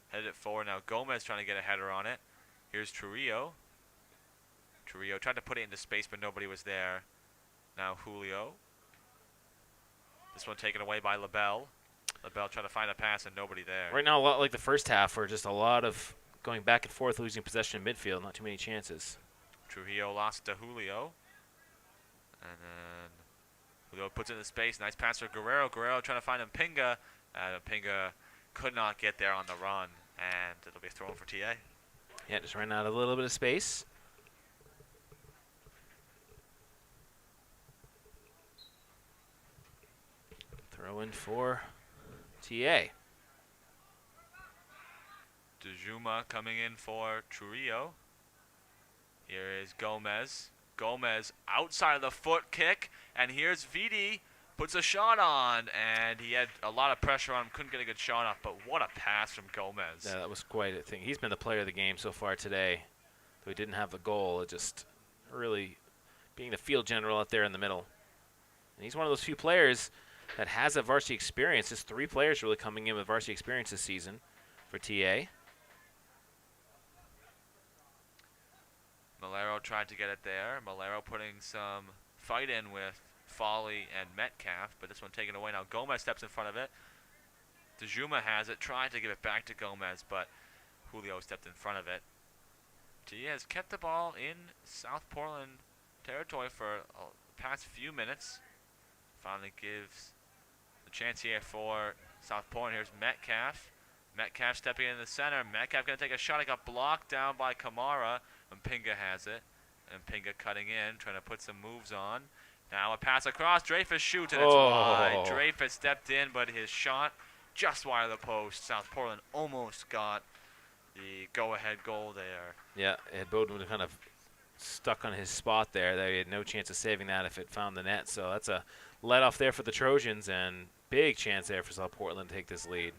headed it forward. Now Gomez trying to get a header on it. Here's Trujillo. Trujillo tried to put it into space, but nobody was there. Now Julio. This one taken away by LaBelle. LaBelle trying to find a pass and nobody there. Right now, a lot like the first half, where just a lot of going back and forth, losing possession in midfield, not too many chances. Trujillo lost to Julio. And then Julio puts it in space. Nice pass for Guerrero. Guerrero trying to find Mpinga. Mpinga could not get there on the run. And it'll be thrown for TA. Yeah, just ran out a little bit of space. Throw in for TA. Dejuma coming in for Trujillo. Here is Gomez. Gomez outside of the foot kick. And here's Vidi. Puts a shot on. And he had a lot of pressure on him. Couldn't get a good shot off. But what a pass from Gomez. Yeah, that was quite a thing. He's been the player of the game so far today. Though he didn't have the goal. It just really being the field general out there in the middle. And he's one of those few players that has a varsity experience. There's 3 players really coming in with varsity experience this season for TA. Malero tried to get it there. Malero putting some fight in with Foley and Metcalf, but this one taken away. Now Gomez steps in front of it. Dejuma has it, tried to give it back to Gomez, but Julio stepped in front of it. Tia has kept the ball in South Portland territory for the past few minutes. Finally gives the chance here for South Portland. Here's Metcalf. Metcalf stepping in the center. Metcalf going to take a shot. It got blocked down by Kamara. Mpinga has it. Mpinga cutting in, trying to put some moves on. Now a pass across. Dreyfus shoots, and it's wide. Dreyfus stepped in, but his shot just wide of the post. South Portland almost got the go-ahead goal there. Yeah, Ed Bowden kind of stuck on his spot there. They had no chance of saving that if it found the net. So that's a let off there for the Trojans, and big chance there for South Portland to take this lead.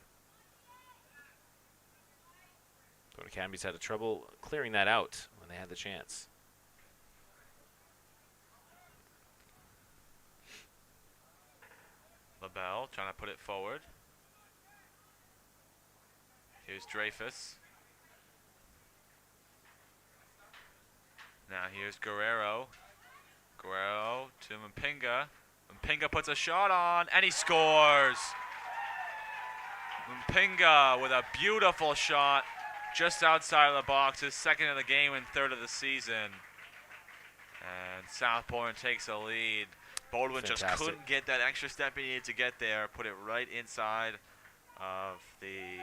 Thornton Academy's had trouble clearing that out when they had the chance. LaBelle trying to put it forward. Here's Dreyfus. Now here's Guerrero. Guerrero to Mpinga. Mpinga puts a shot on, and he scores. Mpinga with a beautiful shot just outside of the box. His second of the game and third of the season. And South Portland takes a lead. Baldwin just couldn't get that extra step he needed to get there. Put it right inside of the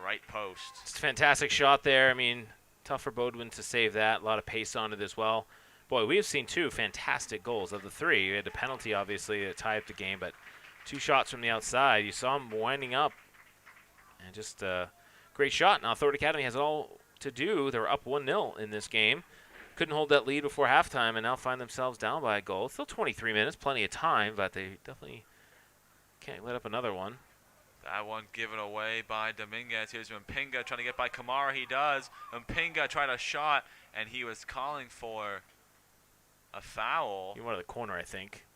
right post. It's a fantastic shot there. I mean, tough for Baldwin to save that. A lot of pace on it as well. Boy, we have seen 2 fantastic goals. Of the 3, we had a penalty, obviously, to tie up the game, but 2 shots from the outside. You saw him winding up, and just a great shot. Now, Thornton Academy has it all to do. They were up 1-0 in this game. Couldn't hold that lead before halftime, and now find themselves down by a goal. Still 23 minutes, plenty of time, but they definitely can't let up another one. That one given away by Dominguez. Here's Mpinga trying to get by Kamara. He does. Mpinga tried a shot, and he was calling for a foul. He wanted the corner, I think,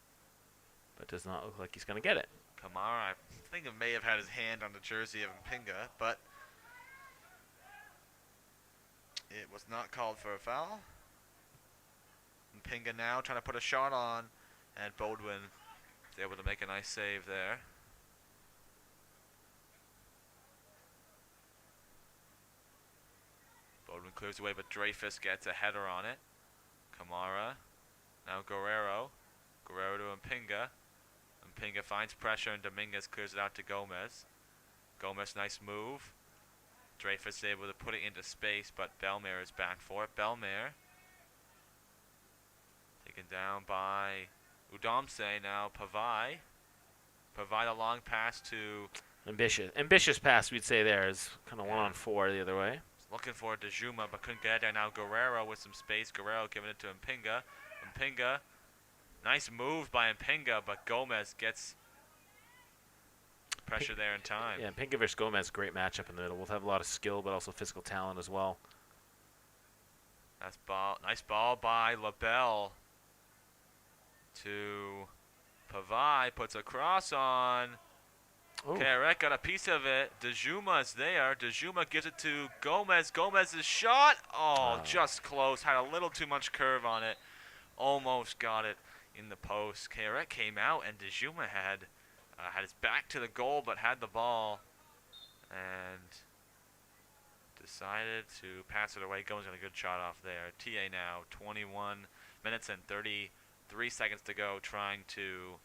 but does not look like he's going to get it. Kamara, I think it may have had his hand on the jersey of Mpinga, but it was not called for a foul. Mpinga now trying to put a shot on, and Baldwin is able to make a nice save there. Baldwin clears away, but Dreyfus gets a header on it. Kamara, now Guerrero. Guerrero to Mpinga. Mpinga finds pressure, and Dominguez clears it out to Gomez. Gomez, nice move. Dreyfus able to put it into space, but Belmare is back for it. Belmare taken down by Udomse. Now Pavai. Pavai, the long pass to... Ambitious pass, we'd say there. Is kind of 1-on-4 the other way. Looking for Dejuma, but couldn't get it there. Now Guerrero with some space. Guerrero giving it to Mpinga. Mpinga, nice move by Mpinga, but Gomez gets pressure there in time. Yeah, Mpinga versus Gomez, great matchup in the middle. Both have a lot of skill, but also physical talent as well. Nice ball by LaBelle to Pavai. Puts a cross on. Ooh. Carrot got a piece of it. DeJuma's there. DeJuma gives it to Gomez. Gomez's shot. Oh, just close. Had a little too much curve on it. Almost got it in the post. Carrot came out, and DeJuma had his back to the goal, but had the ball and decided to pass it away. Gomez got a good shot off there. TA now 21 minutes and 33 seconds to go, trying to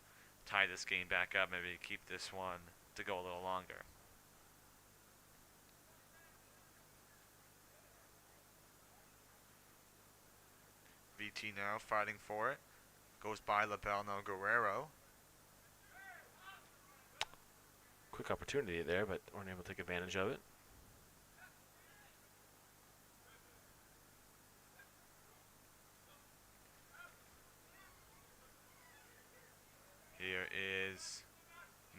tie this game back up, maybe keep this one to go a little longer. VT now fighting for it. Goes by LaBelle, now Guerrero. Quick opportunity there, but weren't able to take advantage of it. Here is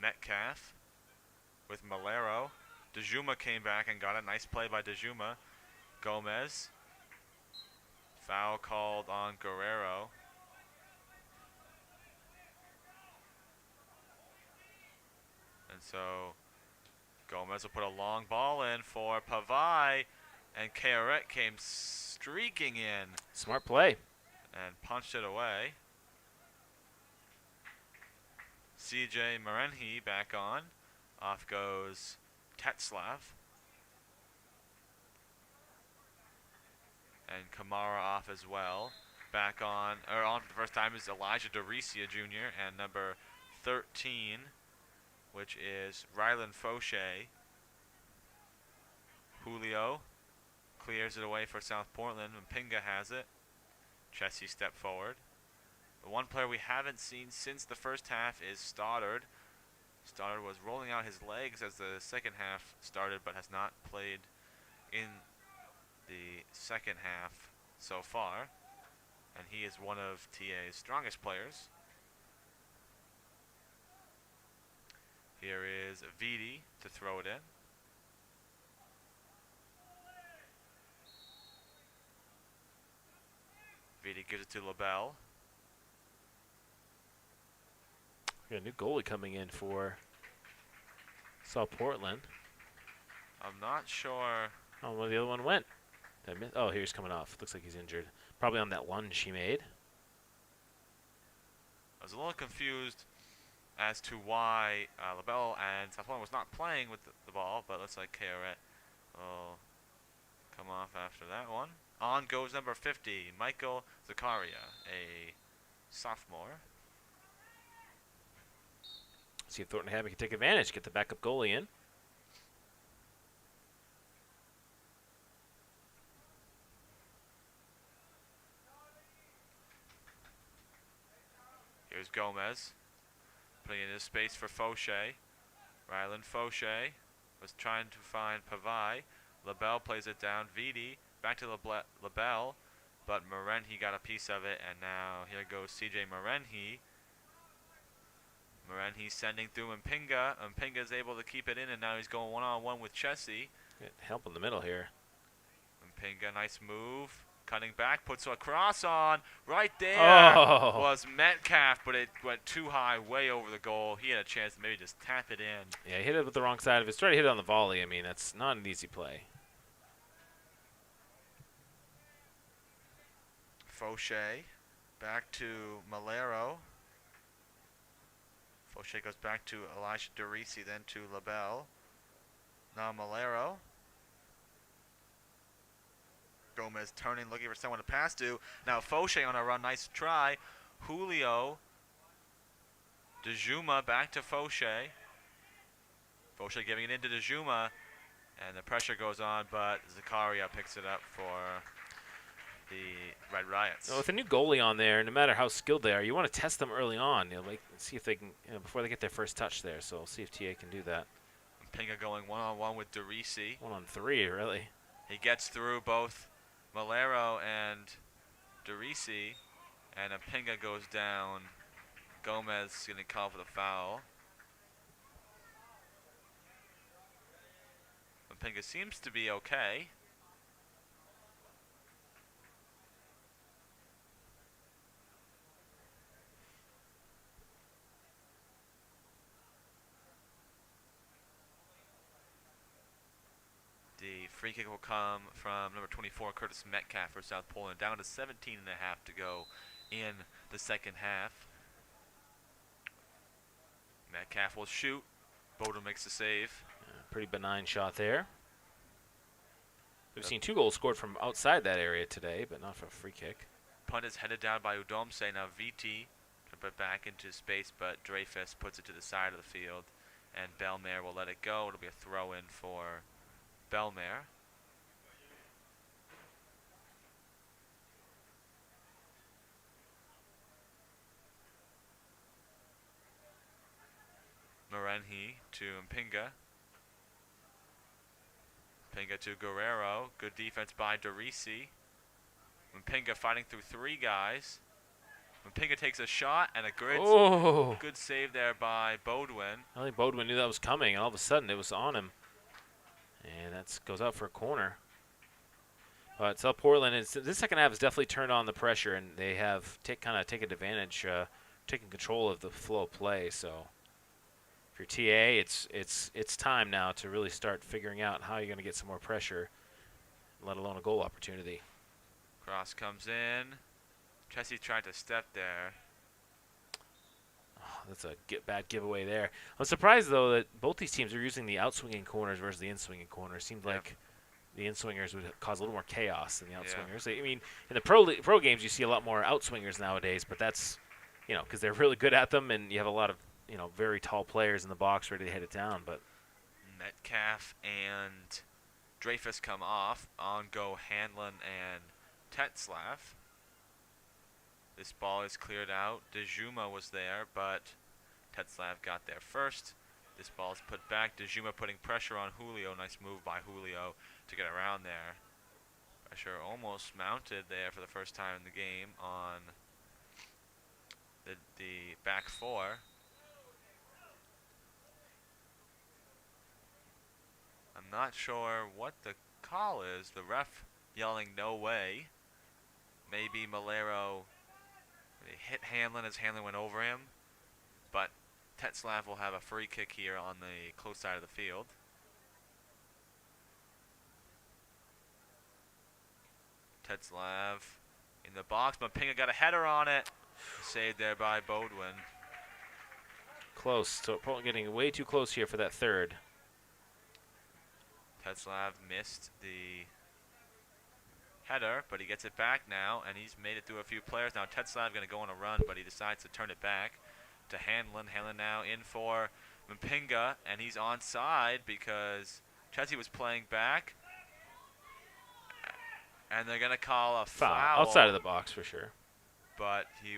Metcalf with Malero. DeJuma came back and got a nice play by DeJuma. Gomez. Foul called on Guerrero. And so Gomez will put a long ball in for Pavai, and Carrot came streaking in Smart play. and punched it away. CJ Marenhi back on. Off goes Tetzlav. And Kamara off as well. Back on for the first time is Elijah Doricia Jr. and number 13, which is Rylan Fauché. Julio clears it away for South Portland, and Pinga has it. Chessie step forward. The one player we haven't seen since the first half is Stoddard. Stoddard was rolling out his legs as the second half started, but has not played in the second half so far. And he is one of TA's strongest players. Here is Vidi to throw it in. Vidi gives it to LaBelle. Got a new goalie coming in for South Portland. I'm not sure. Oh, where the other one went. Did I miss? Oh, here he's coming off. Looks like he's injured. Probably on that lunge he made. I was a little confused as to why LaBelle and South Portland was not playing with the ball, but looks like Carrot will come off after that one. On goes number 50, Michael Zakaria, a sophomore. See if Thornton Habby can take advantage, get the backup goalie in. Here's Gomez, putting it in space for Fauché. Rylan Fauché was trying to find Pavai. LaBelle plays it down. Vidi back to LaBelle, but Marenhi got a piece of it, and now here goes CJ Marenhi. Marenhi sending through Mpinga. Mpinga's able to keep it in, and now he's going one-on-one with Chessie. Good help in the middle here. Mpinga, nice move. Cutting back, puts a cross on. Right there was Metcalf, but it went too high, way over the goal. He had a chance to maybe just tap it in. Yeah, he hit it with the wrong side of his. Tried to hit it on the volley. I mean, that's not an easy play. Fauché back to Malero. Fauché goes back to Elijah Dorici, then to LaBelle. Now Malero. Gomez turning, looking for someone to pass to. Now Fauché on a run, nice try. Julio. DeJuma back to Fauché. Fauché giving it into DeJuma, and the pressure goes on, but Zakaria picks it up for the Red Riots. So with a new goalie on there, no matter how skilled they are, you want to test them early on. You know, like see if they can, before they get their first touch there. So we'll see if TA can do that. Pinga going one-on-one with Dorici. 1-on-3, really. He gets through both Malero and Dorici, and Pinga goes down. Gomez is going to call for the foul. Pinga seems to be okay. free kick will come from number 24, Curtis Metcalf for South Poland. Down to 17 and a half to go in the second half. Metcalf will shoot. Bowden makes the save. Pretty benign shot there. We've seen 2 goals scored from outside that area today, but not for a free kick. Punt is headed down by Udomse. Now VT to put back into space, but Dreyfus puts it to the side of the field, and Belmare will let it go. It'll be a throw-in for Belmare. Marenhi to Mpinga. Mpinga to Guerrero. Good defense by Derisi. Mpinga fighting through 3 guys. Mpinga takes a shot and a good save there by Bodwin. I think Bodwin knew that was coming, and all of a sudden it was on him. And that goes out for a corner. But South Portland, this second half has definitely turned on the pressure, and they have kind of taken advantage, taking control of the flow of play. So if you're TA, it's time now to really start figuring out how you're going to get some more pressure, let alone a goal opportunity. Cross comes in. Chessie tried to step there. Oh, that's a bad giveaway there. I'm surprised, though, that both these teams are using the outswinging corners versus the in-swinging corners. Seems like the in-swingers would cause a little more chaos than the outswingers. I mean, in the pro games, you see a lot more outswingers nowadays, but that's, because they're really good at them, and you have a lot of, very tall players in the box ready to hit it down. But Metcalf and Dreyfus come off. On go Hanlon and Tetzlaff. This ball is cleared out. Dejuma was there, but Tetzlaff got there first. This ball is put back. Dejuma putting pressure on Julio. Nice move by Julio to get around there. Pressure almost mounted there for the first time in the game on the back 4. I'm not sure what the call is. The ref yelling no way. Maybe Malero hit Hanlon as Hanlon went over him. But Tetzlaff will have a free kick here on the close side of the field. Tetzlaff in the box, but Mpinga got a header on it. Saved there by Bodwin. Close. So Portland getting way too close here for that third. Tetzlaff missed the header, but he gets it back now, and he's made it through a few players. Now Tetzlaff going to go on a run, but he decides to turn it back to Hanlon. Hanlon now in for Mpinga, and he's onside because Chessie was playing back. And they're going to call a foul. Outside of the box for sure. But he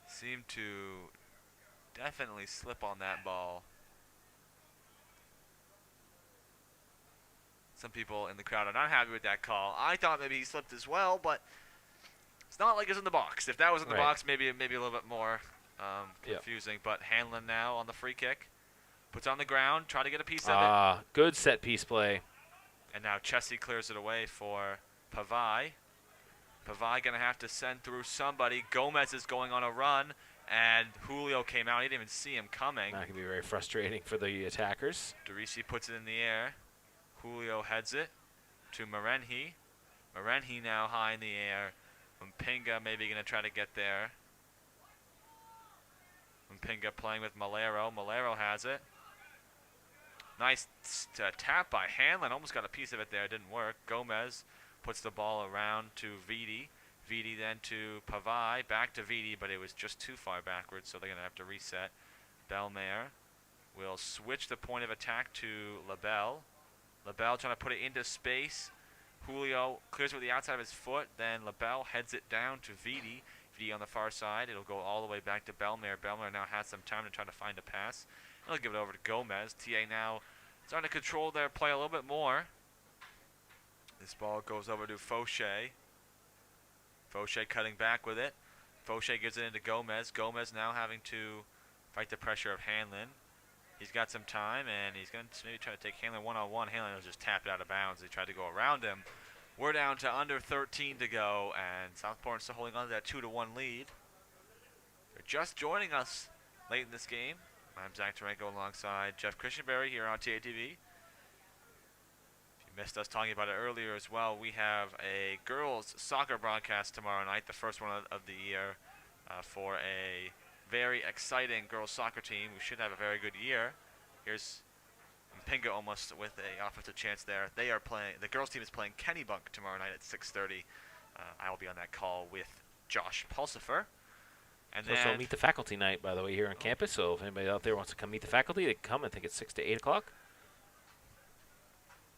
seemed to definitely slip on that ball. Some people in the crowd are not happy with that call. I thought maybe he slipped as well, but it's not like it's in the box. If that was in the box, maybe a little bit more confusing. Yep. But Hanlon now on the free kick. Puts on the ground, trying to get a piece of it. Good set piece play. And now Chessie clears it away for Pavai. Pavai going to have to send through somebody. Gomez is going on a run, and Julio came out. He didn't even see him coming. That can be very frustrating for the attackers. Derisi puts it in the air. Julio heads it to Marenhi. Marenhi now high in the air. Mpinga maybe going to try to get there. Mpinga playing with Malero. Malero has it. Nice tap by Hanlon. Almost got a piece of it there. Didn't work. Gomez puts the ball around to Viti. Viti then to Pavai. Back to Viti, but it was just too far backwards, so they're going to have to reset. Belmare will switch the point of attack to LaBelle. LaBelle trying to put it into space. Julio clears with the outside of his foot. Then LaBelle heads it down to Viti. Viti on the far side. It'll go all the way back to Belmare. Belmare now has some time to try to find a pass. They'll give it over to Gomez. TA now starting to control their play a little bit more. This ball goes over to Fauché. Fauché cutting back with it. Fauché gives it into Gomez. Gomez now having to fight the pressure of Hanlon. He's got some time, and he's going to maybe try to take Hanlon one-on-one. Hanlon will just tap it out of bounds. He tried to go around him. We're down to under 13 to go, and South Portland still holding on to that 2-1 lead. They're just joining us late in this game. I'm Zach Tarenko alongside Jeff Christianberry here on TA TV. missed us talking about it earlier as well, we have a girls soccer broadcast tomorrow night, the first one of the year for a very exciting girls soccer team. We should have a very good year. Here's Mpinga almost with a offensive chance there. They are playing. The girls team is playing Kennybunk tomorrow night at 6:30. I will be on that call with Josh Pulsifer. And It's also Meet the Faculty night, by the way, here on campus. So if anybody out there wants to come meet the faculty, they can come. I think it's 6 to 8 o'clock.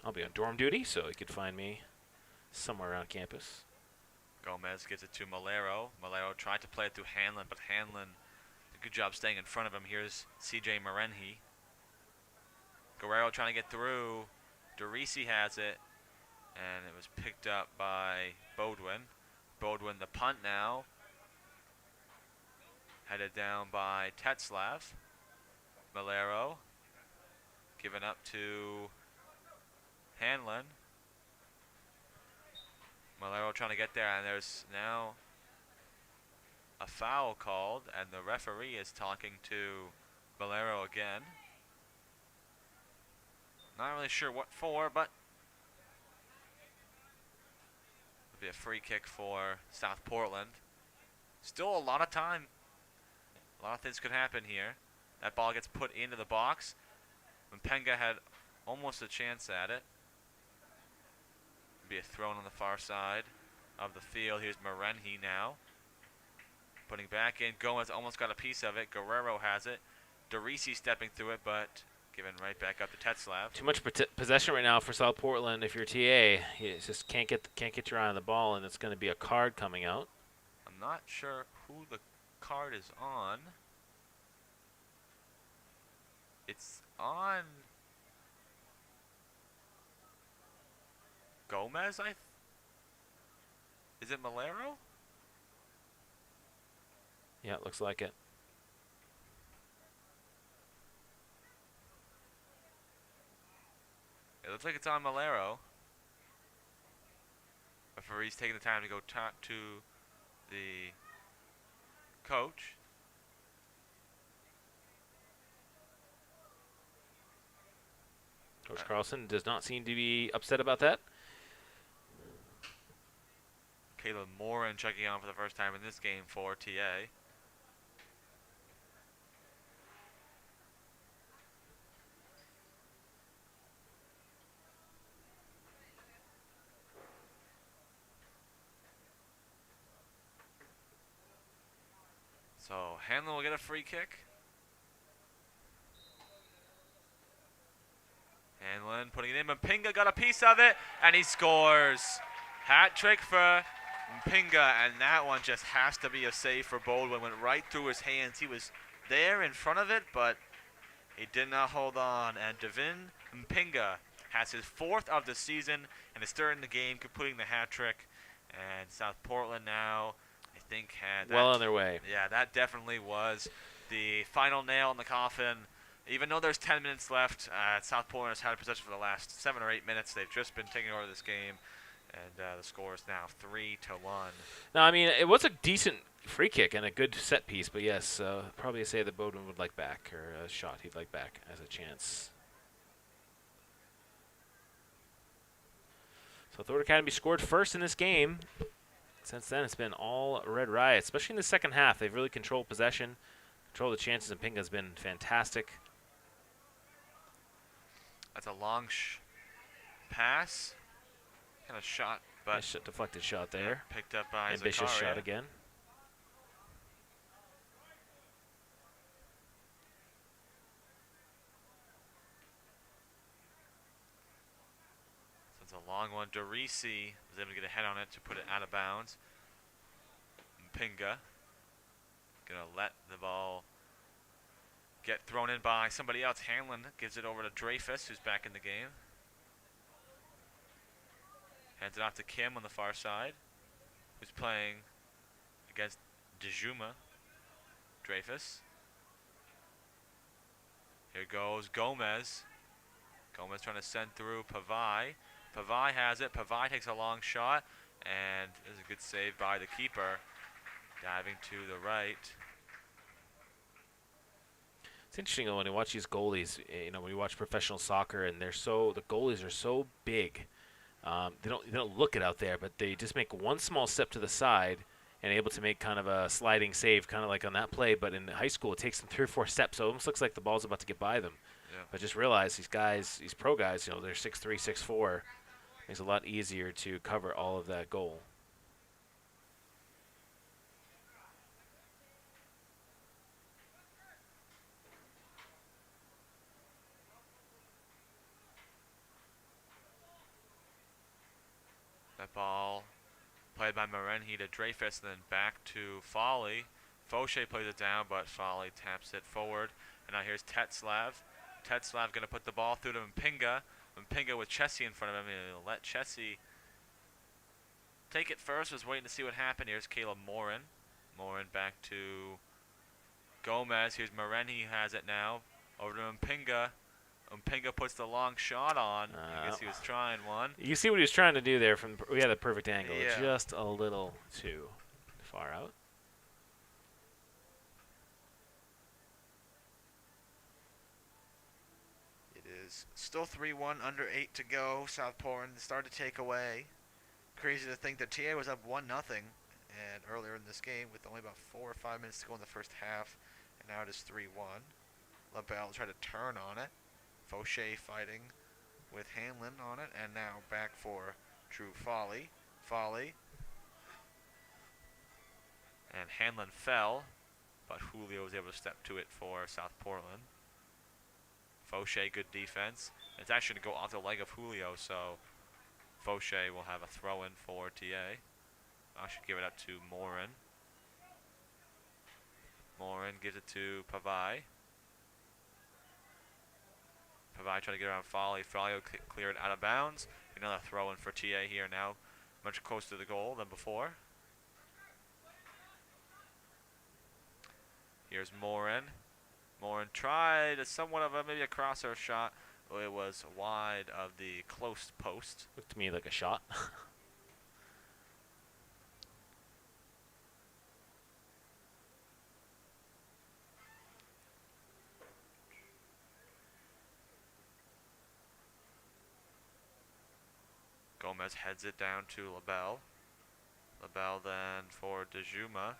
I'll be on dorm duty, so you could find me somewhere around campus. Gomez gives it to Malero. Malero tried to play it through Hanlon, but Hanlon did a good job staying in front of him. Here's CJ Marenhi. Guerrero trying to get through. DeRisi has it, and it was picked up by Bodwin. Bodwin the punt now. Headed down by Tetzlav. Malero given up to Hanlon. Malero trying to get there, and there's now a foul called, and the referee is talking to Malero again. Not really sure what for, but it'll be a free kick for South Portland. Still a lot of time. A lot of things could happen here. That ball gets put into the box. Mpenga had almost a chance at it. Be a throw on the far side of the field. Here's Marenhi now. Putting back in. Gomez almost got a piece of it. Guerrero has it. DeRisi stepping through it, but given right back up to Tetzlav. Too much possession right now for South Portland. If you're TA, you just can't get your eye on the ball, and it's going to be a card coming out. I'm not sure who the card is on. It's on Gomez, is it Malero? Yeah, it looks like it. It looks like it's on Malero. Referee's taking the time to go talk to the coach. Coach Carlson does not seem to be upset about that. Caleb Morin checking on for the first time in this game for TA. So Hanlon will get a free kick. Hanlon putting it in. Mpinga got a piece of it, and he scores. Hat trick for Mpinga, and that one just has to be a save for Baldwin. Went right through his hands. He was there in front of it, but he did not hold on. And Devin Mpinga has his 4th of the season and is third in the game, completing the hat trick. And South Portland now, I think, had that, well on their way. Yeah, that definitely was the final nail in the coffin. Even though there's 10 minutes left, South Portland has had possession for the last 7 or 8 minutes. They've just been taking over this game, and the score is now 3-1. No, I mean, it was a decent free kick and a good set piece, but yes, probably say that Bowdoin would like back, or a shot he'd like back as a chance. So Thornton Academy scored first in this game. Since then, it's been all Red Riot, especially in the second half. They've really controlled possession, controlled the chances, and Pinga's been fantastic. That's a long pass. Kind of shot, but nice deflected shot there. Picked up by ambitious Zakaria. shot again. So it's a long one. DeRisi was able to get a head on it to put it out of bounds. Mpinga gonna let the ball get thrown in by somebody else. Hanlon gives it over to Dreyfus, who's back in the game. Hands it off to Kim on the far side, who's playing against Dejuma. Dreyfus. Here goes Gomez. Gomez trying to send through Pavai. Pavai has it. Pavai takes a long shot, and there's a good save by the keeper. Diving to the right. It's interesting when you watch these goalies. When you watch professional soccer, and the goalies are so big. They don't look it out there, but they just make one small step to the side and able to make kind of a sliding save, kind of like on that play. But in high school, it takes them 3 or 4 steps, so it almost looks like the ball's about to get by them. Yeah. But just realize these guys, these pro guys, they're 6'3", 6'4". Makes it a lot easier to cover all of that goal. That ball played by Marenhi to Dreyfus, and then back to Folly. Fauché plays it down, but Folly taps it forward. And now here's Tetslav. Tetslav going to put the ball through to Mpinga. Mpinga with Chessie in front of him. He'll let Chessie take it first. Was waiting to see what happened. Here's Caleb Morin. Morin back to Gomez. Here's Marenhi has it now. Over to Mpinga. Mpinga puts the long shot on. I guess he was trying one. You see what he was trying to do there. We had a perfect angle. Yeah. Just a little too far out. It is still 3-1, under 8 to go. South Portland started to take away. Crazy to think that TA was up 1-0 and earlier in this game with only about 4 or 5 minutes to go in the first half. And now it is 3-1. LaBelle tried to turn on it. Fauché fighting with Hanlon on it, and now back for Drew Folly. Folly. And Hanlon fell, but Julio was able to step to it for South Portland. Fauché, good defense. It's actually going to go off the leg of Julio, so Fauché will have a throw-in for TA. I should give it up to Morin. Morin gives it to Pavai. Pavai trying to get around Folly. Folly will clear it out of bounds. Another throw-in for TA here now. Much closer to the goal than before. Here's Morin. Morin tried somewhat of maybe a crosser shot. It was wide of the close post. Looked to me like a shot. Gomez heads it down to LaBelle. LaBelle then for DeJuma,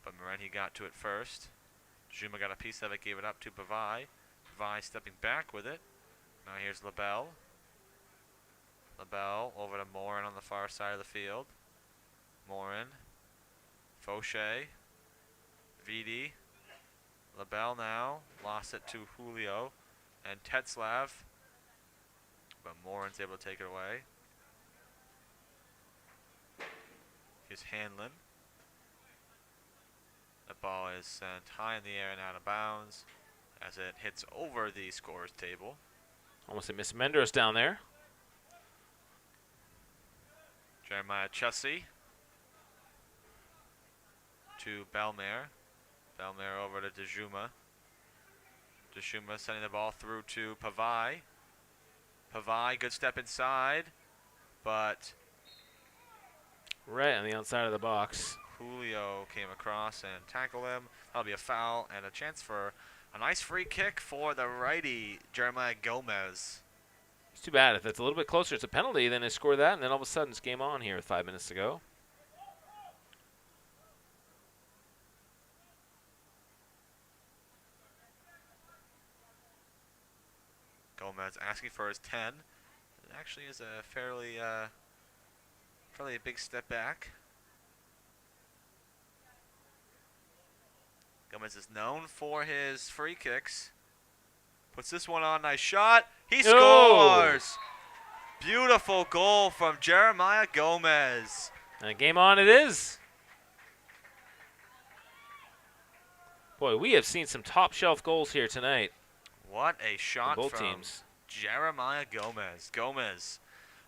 but Marenhi got to it first. DeJuma got a piece of it, gave it up to Pavai. Pavai stepping back with it. Now here's LaBelle. LaBelle over to Morin on the far side of the field. Morin. Fauché. Vidi. LaBelle now. Lost it to Julio and Tetslav. But Morin's able to take it away. Here's Hanlon. The ball is sent high in the air and out of bounds as it hits over the scorer's table. Almost a Miss Mendros down there. Jeremiah Chessie to Belmer. Belmer over to DeJuma. DeJuma sending the ball through to Pavai. Pavai, good step inside, but right on the outside of the box. Julio came across and tackled him. That'll be a foul and a chance for a nice free kick for the righty, Jeremiah Gomez. It's too bad. If it's a little bit closer, it's a penalty, then they score that, and then all of a sudden it's game on here with 5 minutes to go. Gomez asking for his 10. It actually is a fairly big step back. Gomez is known for his free kicks. Puts this one on, nice shot. He scores! Beautiful goal from Jeremiah Gomez. And game on it is. Boy, we have seen some top shelf goals here tonight. What a shot both from teams. Jeremiah Gomez. Gomez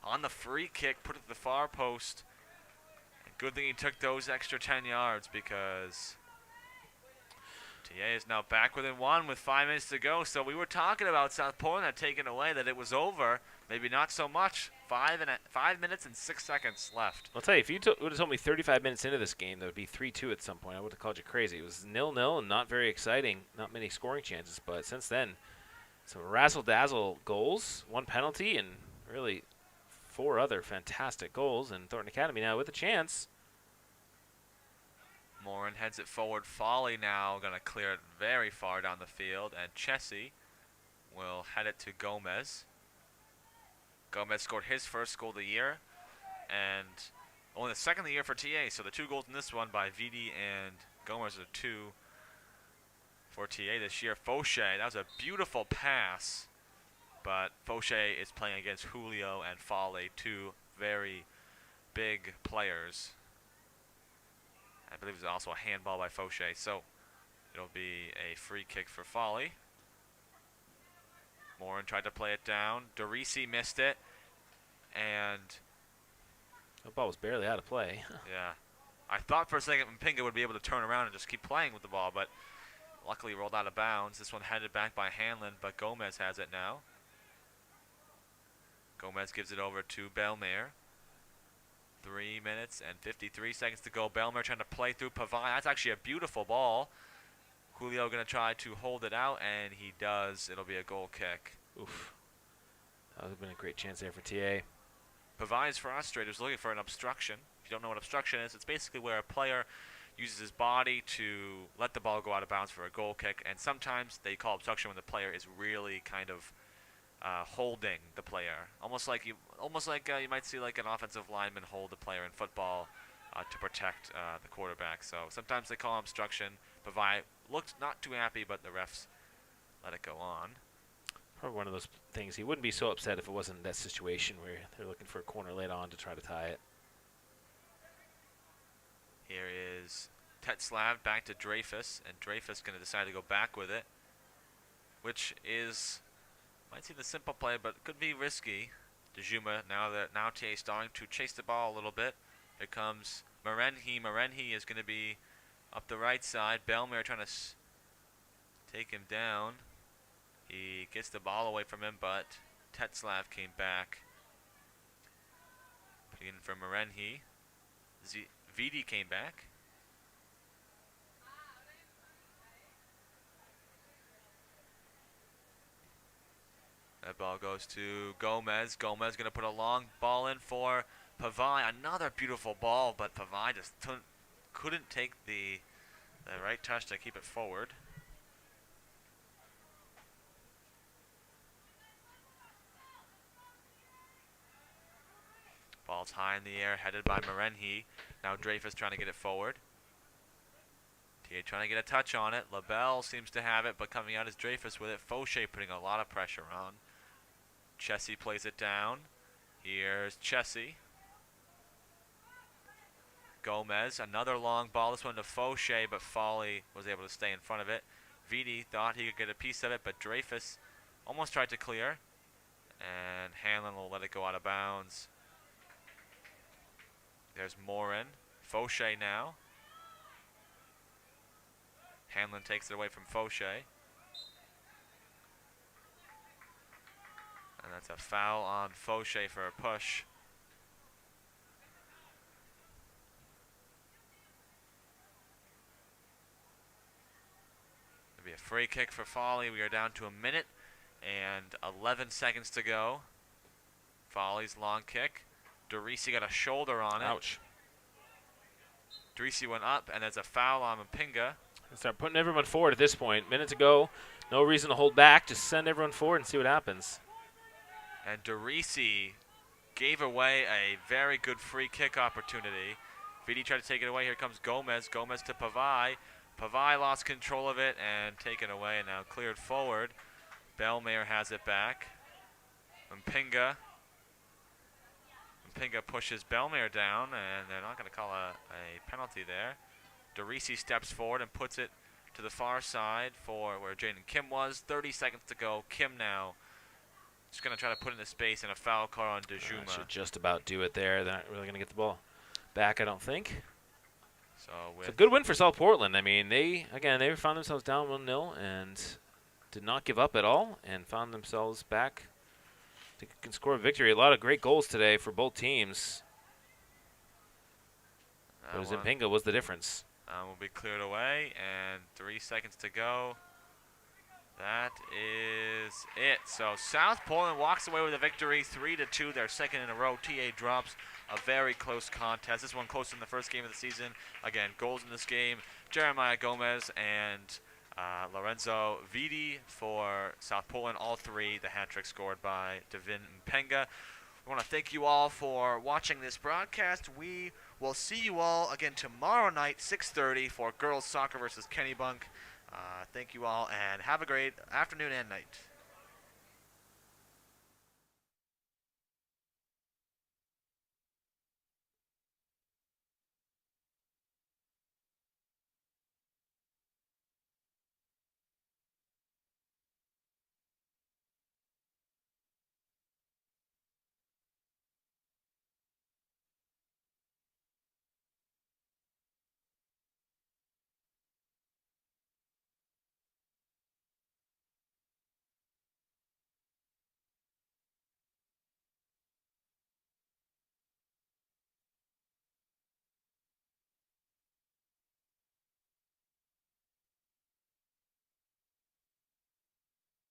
on the free kick, put it to the far post. And good thing he took those extra 10 yards because TA is now back within one with 5 minutes to go. So we were talking about South Portland had taken away, that it was over. maybe not so much. 5 minutes and 6 seconds left. I'll tell you, if you would have told me 35 minutes into this game that would be 3-2 at some point, I would have called you crazy. It was 0-0 and not very exciting, not many scoring chances. But since then, some razzle-dazzle goals, 1 penalty, and really 4 other fantastic goals. And Thornton Academy now with a chance. Morin heads it forward. Folly now going to clear it very far down the field. And Chessie will head it to Gomez. Gomez scored his first goal of the year, and only the second of the year for TA. So the 2 goals in this one by Vidi and Gomez are 2 for TA this year. Fauché, that was a beautiful pass, but Fauché is playing against Julio and Folly, 2 very big players. I believe it was also a handball by Fauché, so it'll be a free kick for Folly. Morin tried to play it down. Derisi missed it. And The ball was barely out of play. yeah, I thought for a second Mpinga would be able to turn around and just keep playing with the ball, but luckily rolled out of bounds. This one headed back by Hanlon, but Gomez has it now. Gomez gives it over to Belmer. 3 minutes and 53 seconds to go. Belmer trying to play through Pavai. That's actually a beautiful ball. Julio going to try to hold it out, and he does. It'll be a goal kick. Oof. That would have been a great chance there for TA. Pavai is frustrated. He's looking for an obstruction. If you don't know what obstruction is, it's basically where a player uses his body to let the ball go out of bounds for a goal kick, and sometimes they call obstruction when the player is really kind of holding the player, almost like you might see like an offensive lineman hold the player in football to protect the quarterback. So sometimes they call obstruction. Pavai looked not too happy, but the refs let it go on. Probably one of those things. He wouldn't be so upset if it wasn't that situation where they're looking for a corner late on to try to tie it. Here is Tetslav back to Dreyfus, and Dreyfus going to decide to go back with it, which is, might seem the simple play, but could be risky. DeJuma, now TA starting to chase the ball a little bit. Here comes Marenhi. Marenhi is going to be up the right side. Belmer trying to take him down. He gets the ball away from him, but Tetslav came back. Putting in for Marenhi. Vidi came back. That ball goes to Gomez. Gomez going to put a long ball in for Pavai. Another beautiful ball, but Pavai just couldn't take the right touch to keep it forward. Ball's high in the air, headed by Marenhi. Now Dreyfus trying to get it forward. TA trying to get a touch on it. LaBelle seems to have it, but coming out is Dreyfus with it. Fauché putting a lot of pressure on. Chessie plays it down. Here's Chessie. Gomez, another long ball. This one to Fauché, but Folly was able to stay in front of it. Vidi thought he could get a piece of it, but Dreyfus almost tried to clear. And Hanlon will let it go out of bounds. There's Morin. Fauché now. Hanlon takes it away from Fauché. And that's a foul on Fauché for a push. It'll be a free kick for Folly. We are down to 1 minute and 11 seconds to go. Folly's long kick. Derisi got a shoulder on it. Ouch. Derisi went up, and there's a foul on Mpinga. Start putting everyone forward at this point. Minute to go. No reason to hold back. Just send everyone forward and see what happens. And Derisi gave away a very good free kick opportunity. Vidi tried to take it away. Here comes Gomez. Gomez to Pavai. Pavai lost control of it and taken away and now cleared forward. Belmer has it back. Mpinga pushes Belmer down, and they're not going to call a penalty there. Derisi steps forward and puts it to the far side for where Jaden Kim was. 30 seconds to go. Kim now just going to try to put in the space and a foul call on DeJuma. Should just about do it there. They're not really going to get the ball back, I don't think. So it's a good win for South Portland. I mean, they found themselves down 1-0 and did not give up at all and found themselves back think it can score a victory. A lot of great goals today for both teams. But Zimpinga was the difference. Will be cleared away, and 3 seconds to go. That is it. So South Poland walks away with a victory, 3-2, their second in a row. TA drops a very close contest. This one close in the first game of the season. Again, goals in this game, Jeremiah Gomez and Lorenzo Vidi for South Poland. All three, the hat trick scored by Devin Mpenga. We want to thank you all for watching this broadcast. We will see you all again tomorrow night, 6:30, for girls soccer versus Kennebunk. Thank you all, and have a great afternoon and night.